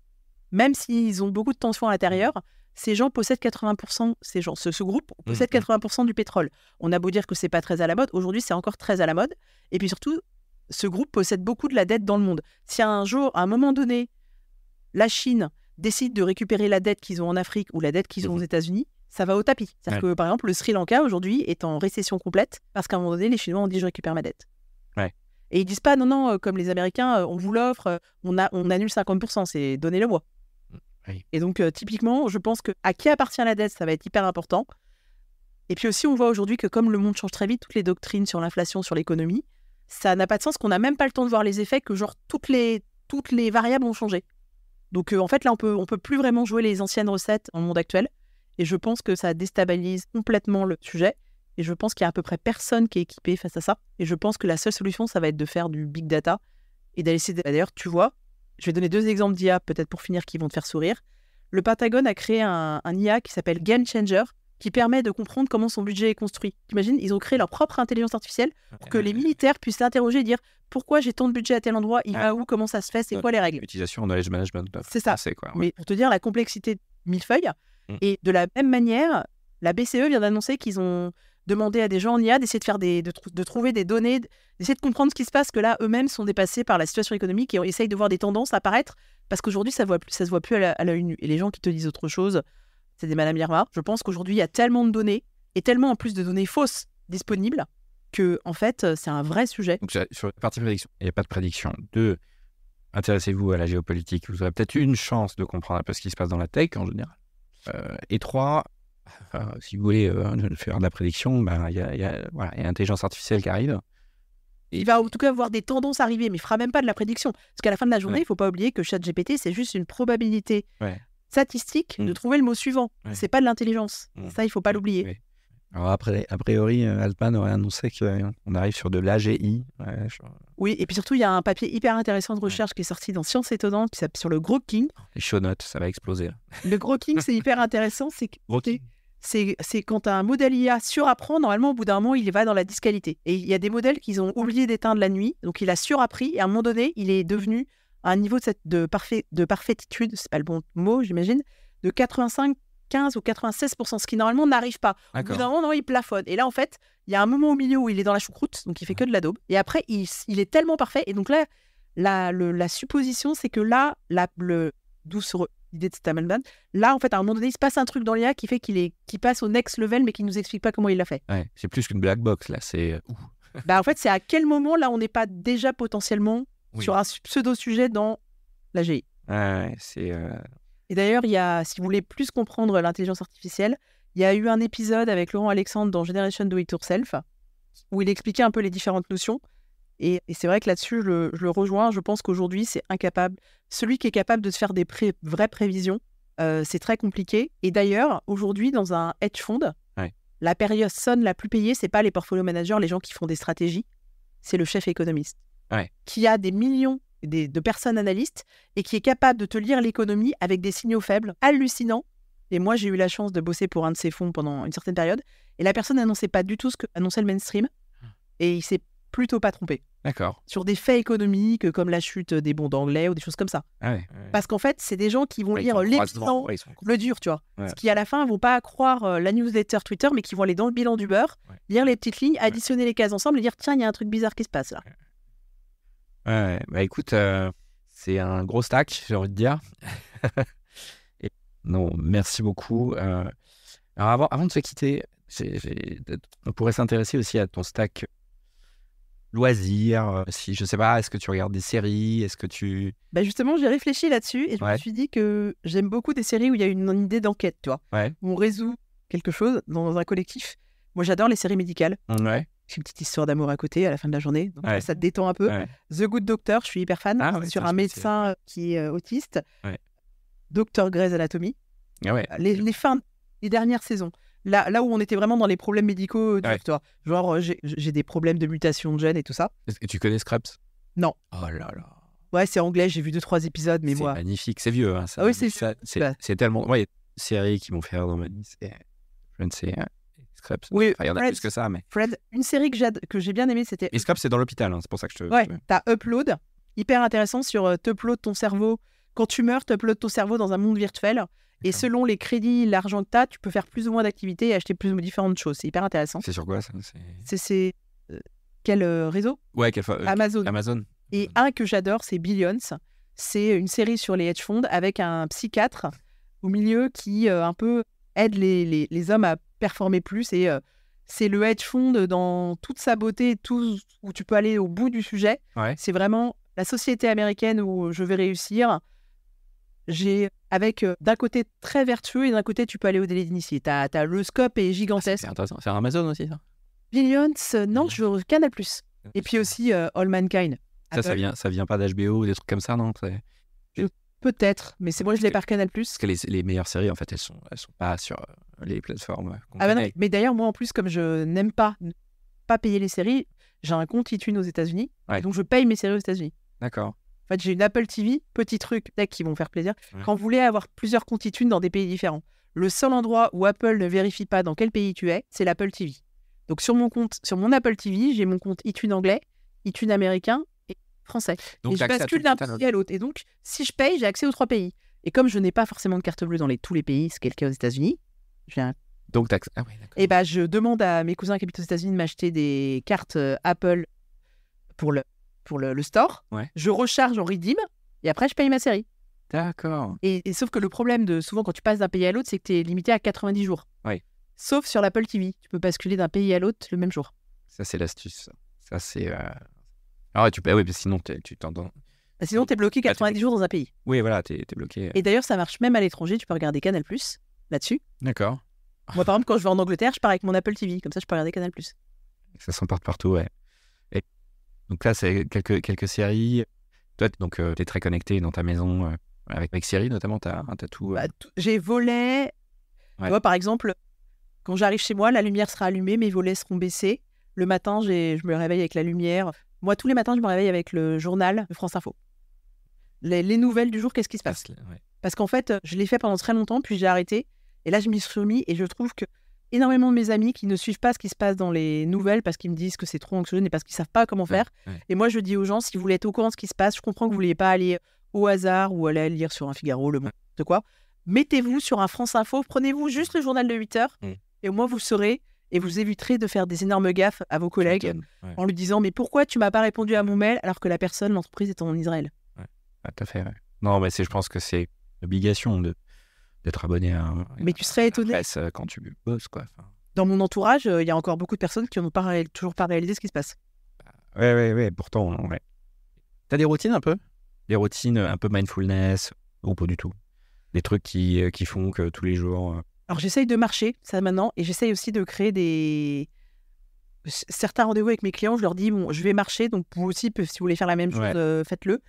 même s'ils ont beaucoup de tensions à l'intérieur, ces gens possèdent 80%, ce groupe possède 80% du pétrole. On a beau dire que c'est pas très à la mode, aujourd'hui c'est encore très à la mode. Et puis surtout, ce groupe possède beaucoup de la dette dans le monde. Si un jour, à un moment donné, la Chine décide de récupérer la dette qu'ils ont en Afrique ou la dette qu'ils ont aux États-Unis, ça va au tapis. C'est-à-dire que par exemple, le Sri Lanka aujourd'hui est en récession complète parce qu'à un moment donné, les Chinois ont dit je récupère ma dette. Ouais. Et ils disent pas non, comme les Américains, on vous l'offre, on annule 50%, c'est donnez-le-moi. Oui. Et donc, typiquement, je pense qu'à qui appartient la dette, ça va être hyper important. Et puis aussi, on voit aujourd'hui que comme le monde change très vite, toutes les doctrines sur l'inflation, sur l'économie, ça n'a pas de sens qu'on n'a même pas le temps de voir les effets, que genre toutes les variables ont changé. Donc, en fait, là, on peut plus vraiment jouer les anciennes recettes dans le monde actuel. Et je pense que ça déstabilise complètement le sujet. Et je pense qu'il y a à peu près personne qui est équipé face à ça. Et je pense que la seule solution, ça va être de faire du big data et d'aller essayer. D'ailleurs, tu vois, je vais donner 2 exemples d'IA, peut-être pour finir, qui vont te faire sourire. Le Pentagone a créé un IA qui s'appelle Game Changer, qui permet de comprendre comment son budget est construit. T'imagines, ils ont créé leur propre intelligence artificielle pour que les militaires puissent s'interroger et dire pourquoi j'ai tant de budget à tel endroit, il va où, comment ça se fait, c'est quoi les règles. Utilisation en knowledge management. C'est ça. Quoi, Mais pour te dire la complexité de millefeuille. Et de la même manière, la BCE vient d'annoncer qu'ils ont demandé à des gens en IA d'essayer de faire de trouver des données, d'essayer de comprendre ce qui se passe, que là, eux-mêmes sont dépassés par la situation économique et essayent de voir des tendances apparaître, parce qu'aujourd'hui, ça se voit plus à l'œil nu. Et les gens qui te disent autre chose, c'est des Madame Irma. Je pense qu'aujourd'hui, il y a tellement de données, et tellement en plus de données fausses disponibles, que en fait, c'est un vrai sujet. Donc, sur la partie prédiction, il n'y a pas de prédiction. 2, intéressez-vous à la géopolitique. Vous aurez peut-être une chance de comprendre un peu ce qui se passe dans la tech, en général. Et 3, si vous voulez faire de la prédiction, il y a l'intelligence artificielle qui arrive. Il va en tout cas voir des tendances arriver, mais il ne fera même pas de la prédiction. Parce qu'à la fin de la journée, il ne faut pas oublier que ChatGPT, c'est juste une probabilité statistique de trouver le mot suivant. Ce n'est pas de l'intelligence. Ça, il ne faut pas l'oublier. Alors après, a priori, Altman aurait annoncé qu'on arrive sur de l'AGI. Oui, et puis surtout, il y a un papier hyper intéressant de recherche qui est sorti dans Science Étonnante, qui s'appelle sur le grokking. Les show notes, ça va exploser. Là. Le grokking, c'est hyper intéressant. C'est quand un modèle IA surapprend, normalement, au bout d'un moment, il va dans la disqualité. Et il y a des modèles qui ont oublié d'éteindre la nuit, donc il a surappris, et à un moment donné, il est devenu à un niveau de parfaititude, c'est pas le bon mot, j'imagine, de 85, 15 ou 96%, ce qui normalement n'arrive pas. Au bout d'un moment, non, il plafonne. Et là, en fait, il y a un moment au milieu où il est dans la choucroute, donc il fait que de la daube. Et après, il est tellement parfait. Et donc là, la supposition, c'est que là, d'où l'idée de cet Altman, là, en fait, à un moment donné, il se passe un truc dans l'IA qui fait qu'il passe au next level, mais qui ne nous explique pas comment il l'a fait. Ouais, c'est plus qu'une black box, là. C'est... En fait, c'est à quel moment, là, on n'est pas déjà potentiellement sur un pseudo-sujet dans l'AGI. C'est... Et d'ailleurs, si vous voulez plus comprendre l'intelligence artificielle, il y a eu un épisode avec Laurent Alexandre dans Generation Do It Yourself où il expliquait un peu les différentes notions. Et c'est vrai que là-dessus, je le rejoins. Je pense qu'aujourd'hui, c'est incapable. Celui qui est capable de se faire des vraies prévisions, c'est très compliqué. Et d'ailleurs, aujourd'hui, dans un hedge fund, la personne la plus payée, c'est pas les portfolio managers, les gens qui font des stratégies, c'est le chef économiste qui a des millions de personnes analystes et qui est capable de te lire l'économie avec des signaux faibles, hallucinants. Et moi, j'ai eu la chance de bosser pour un de ces fonds pendant une certaine période. Et la personne n'annonçait pas du tout ce que annonçait le mainstream. Et il s'est plutôt pas trompé. D'accord. Sur des faits économiques comme la chute des bons d'anglais ou des choses comme ça. Parce qu'en fait, c'est des gens qui vont lire l'évident, le dur, tu vois. Ce qui, à la fin, vont pas croire la newsletter Twitter, mais qui vont aller dans le bilan du beurre, lire les petites lignes, additionner les cases ensemble et dire tiens, il y a un truc bizarre qui se passe là. Écoute, c'est un gros stack, j'ai envie de dire. Non, merci beaucoup. Alors avant de se quitter, on pourrait s'intéresser aussi à ton stack loisirs. Si je sais pas, est-ce que tu regardes des séries? Est-ce que tu... Justement, j'ai réfléchi là-dessus et je me suis dit que j'aime beaucoup des séries où il y a une idée d'enquête, tu vois. Où on résout quelque chose dans un collectif. Moi, j'adore les séries médicales. J'ai une petite histoire d'amour à côté à la fin de la journée. Donc ça te détend un peu. The Good Doctor, je suis hyper fan. Sur un médecin qui est autiste. Dr. Grey's Anatomy. Les dernières saisons. Là où on était vraiment dans les problèmes médicaux, genre j'ai des problèmes de mutation de gènes et tout ça. Est-ce que tu connais Scrubs? Non. Oh là là. Ouais, c'est anglais, j'ai vu 2-3 épisodes, mais moi... C'est magnifique, c'est vieux. Hein, ça, c'est tellement... il y a des séries qui m'ont fait rire dans ma vie, je ne sais... Scrubs. Oui, il y en a plus que ça, mais... Fred, une série que j'ai bien aimée, c'était... Et Scrubs, c'est dans l'hôpital, hein, c'est pour ça que je te... Ouais, t'as Upload, hyper intéressant sur t'upload ton cerveau. Quand tu meurs, t'upload ton cerveau dans un monde virtuel. Et selon les crédits, l'argent que t'as, tu peux faire plus ou moins d'activités et acheter plus ou moins différentes choses. C'est hyper intéressant. C'est sur quoi, ça? C'est quel réseau? Ouais, Amazon. Et un que j'adore, c'est Billions. C'est une série sur les hedge funds avec un psychiatre au milieu qui un peu aide les hommes à performer plus. Et c'est le hedge fund dans toute sa beauté, où tu peux aller au bout du sujet. C'est vraiment la société américaine où je vais réussir. Avec d'un côté très vertueux et d'un côté tu peux aller au délai d'initié. T'as le scope est gigantesque. C'est intéressant. C'est Amazon aussi, ça? Billions, non, je Canal+. Et puis aussi All Mankind. Ça vient pas d'HBO ou des trucs comme ça, non? Peut-être, mais c'est moi je l'ai par Canal+. Parce que les meilleures séries, en fait, elles sont pas sur les plateformes qu'on Ah bah non, connaît. mais d'ailleurs moi en plus comme je n'aime pas payer les séries, j'ai un compte iTunes aux États-Unis, Ouais. donc je paye mes séries aux États-Unis. D'accord. En fait, j'ai une Apple TV, petit truc qui vont faire plaisir. Ouais. Quand vous voulez avoir plusieurs comptes iTunes dans des pays différents, le seul endroit où Apple ne vérifie pas dans quel pays tu es, c'est l'Apple TV. Donc sur mon Apple TV, j'ai mon compte iTunes anglais, iTunes américain et français. Donc, Et je t'as accès à bascule tout le d'un catalogue. pays à l'autre. Et donc, si je paye, j'ai accès aux 3 pays. Et comme je n'ai pas forcément de carte bleue dans tous les pays, ce qui est le cas aux États-Unis, Donc, ah oui, d'accord. et bah, je demande à mes cousins qui habitent aux États-Unis de m'acheter des cartes Apple pour le store. Ouais. Je recharge en redeem et après, je paye ma série. D'accord. Et sauf que le problème souvent quand tu passes d'un pays à l'autre, c'est que tu es limité à 90 jours. Oui. Sauf sur l'Apple TV. Tu peux basculer d'un pays à l'autre le même jour. Ça, c'est l'astuce. Ça, c'est... Ah ouais, oui, mais sinon, tu t'entends... Bah, sinon, tu es bloqué 90 jours dans un pays. Oui, voilà, t'es bloqué. Et d'ailleurs, ça marche même à l'étranger. Tu peux regarder Canal+, là-dessus. D'accord. Moi, par exemple, quand je vais en Angleterre, je pars avec mon Apple TV. Comme ça, je peux regarder Canal+. Ça s'emporte partout, ouais. Et donc là, c'est quelques séries. Toi, donc, t'es très connecté dans ta maison avec Siri, notamment. T'as tout... Bah, j'ai volets. Ouais. Tu vois, par exemple, quand j'arrive chez moi, la lumière sera allumée, mes volets seront baissés. Le matin, je me réveille avec la lumière. Moi, tous les matins, je me réveille avec le journal de France Info. Les nouvelles du jour, qu'est-ce qui se passe ? Ouais. Parce qu'en fait, je l'ai fait pendant très longtemps, puis j'ai arrêté. Et là, je m'y suis remis et je trouve que énormément de mes amis qui ne suivent pas ce qui se passe dans les nouvelles parce qu'ils me disent que c'est trop anxiogène et parce qu'ils ne savent pas comment faire. Ouais. Et moi, je dis aux gens, si vous voulez être au courant de ce qui se passe, je comprends que vous ne vouliez pas aller au hasard ou aller lire sur un Figaro, Le Monde, de quoi. Mettez-vous sur un France Info, prenez-vous juste le journal de 8 heures et au moins vous saurez et vous éviterez de faire des énormes gaffes à vos collègues en lui disant « Mais pourquoi tu m'as pas répondu à mon mail alors que l'entreprise est en Israël ?» Ah, tout à fait, ouais. Non, mais je pense que c'est l'obligation d'être abonné à Mais tu serais étonné. presse quand tu bosses, quoi. Enfin... Dans mon entourage, il y a encore beaucoup de personnes qui n'ont toujours pas réalisé ce qui se passe. Ouais, pourtant, ouais. T'as des routines un peu ? Des routines un peu mindfulness ou pas du tout ? Des trucs qui font que tous les jours... Alors, j'essaye de marcher, ça maintenant, et j'essaye aussi de créer certains rendez-vous avec mes clients. Je leur dis, bon, je vais marcher, donc vous aussi, si vous voulez faire la même chose, faites-le.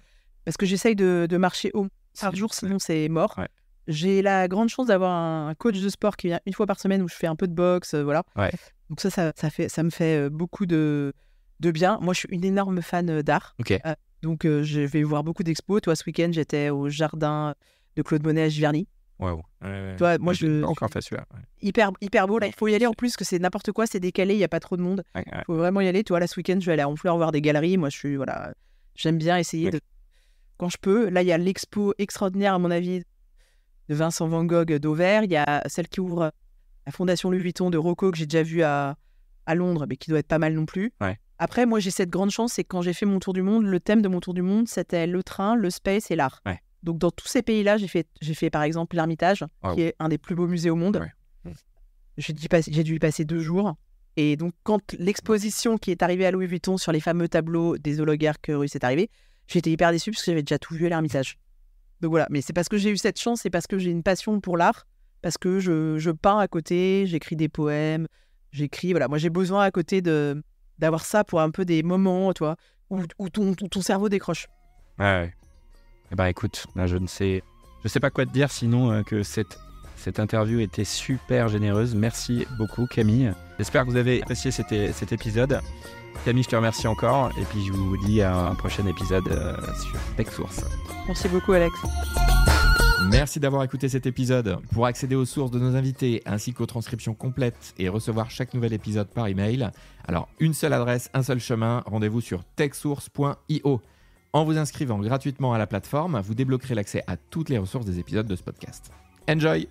Parce que j'essaye de marcher par jour, sinon c'est mort. Ouais. J'ai la grande chance d'avoir un coach de sport qui vient une fois par semaine où je fais un peu de boxe, voilà. Ouais. Donc ça me fait beaucoup de bien. Moi, je suis une énorme fan d'art. Okay. Donc, je vais voir beaucoup d'expos. Toi, ce week-end, j'étais au jardin de Claude Monet à Giverny. Wow. Toi, moi, je encore fait celui-là. Ouais. Hyper beau. Là, il faut y aller en plus, que c'est n'importe quoi, c'est décalé, il n'y a pas trop de monde. Il faut vraiment y aller. Tu vois, là, ce week-end, je vais aller à Honfleur voir des galeries. Moi, j'aime bien essayer quand je peux. Là, il y a l'expo extraordinaire, à mon avis, de Vincent Van Gogh d'Auvers. Il y a celle qui ouvre la Fondation Louis Vuitton de Rocco, que j'ai déjà vue à Londres, mais qui doit être pas mal non plus. Ouais. Après, moi, j'ai cette grande chance, c'est que quand j'ai fait mon tour du monde, le thème de mon tour du monde, c'était le train, le space et l'art. Ouais. Donc, dans tous ces pays-là, j'ai fait par exemple l'Ermitage, qui est un des plus beaux musées au monde. Ouais. J'ai dû y passer 2 jours. Et donc, quand l'exposition qui est arrivée à Louis Vuitton sur les fameux tableaux des oligarques russes est arrivée, j'étais hyper déçue parce que j'avais déjà tout vu à l'Ermitage. Donc voilà, mais c'est parce que j'ai eu cette chance, c'est parce que j'ai une passion pour l'art, parce que je peins à côté, j'écris des poèmes, voilà. Moi, j'ai besoin à côté d'avoir ça pour un peu des moments, tu vois, où ton cerveau décroche. Ouais. Eh ben écoute, là, je sais pas quoi te dire sinon que cette interview était super généreuse. Merci beaucoup Camille. J'espère que vous avez apprécié cet épisode. Camille, je te remercie encore et puis je vous dis à un prochain épisode sur TechSource. Merci beaucoup Alex. Merci d'avoir écouté cet épisode. Pour accéder aux sources de nos invités ainsi qu'aux transcriptions complètes et recevoir chaque nouvel épisode par email, alors une seule adresse, un seul chemin, rendez-vous sur techsource.io. En vous inscrivant gratuitement à la plateforme, vous débloquerez l'accès à toutes les ressources des épisodes de ce podcast. Enjoy!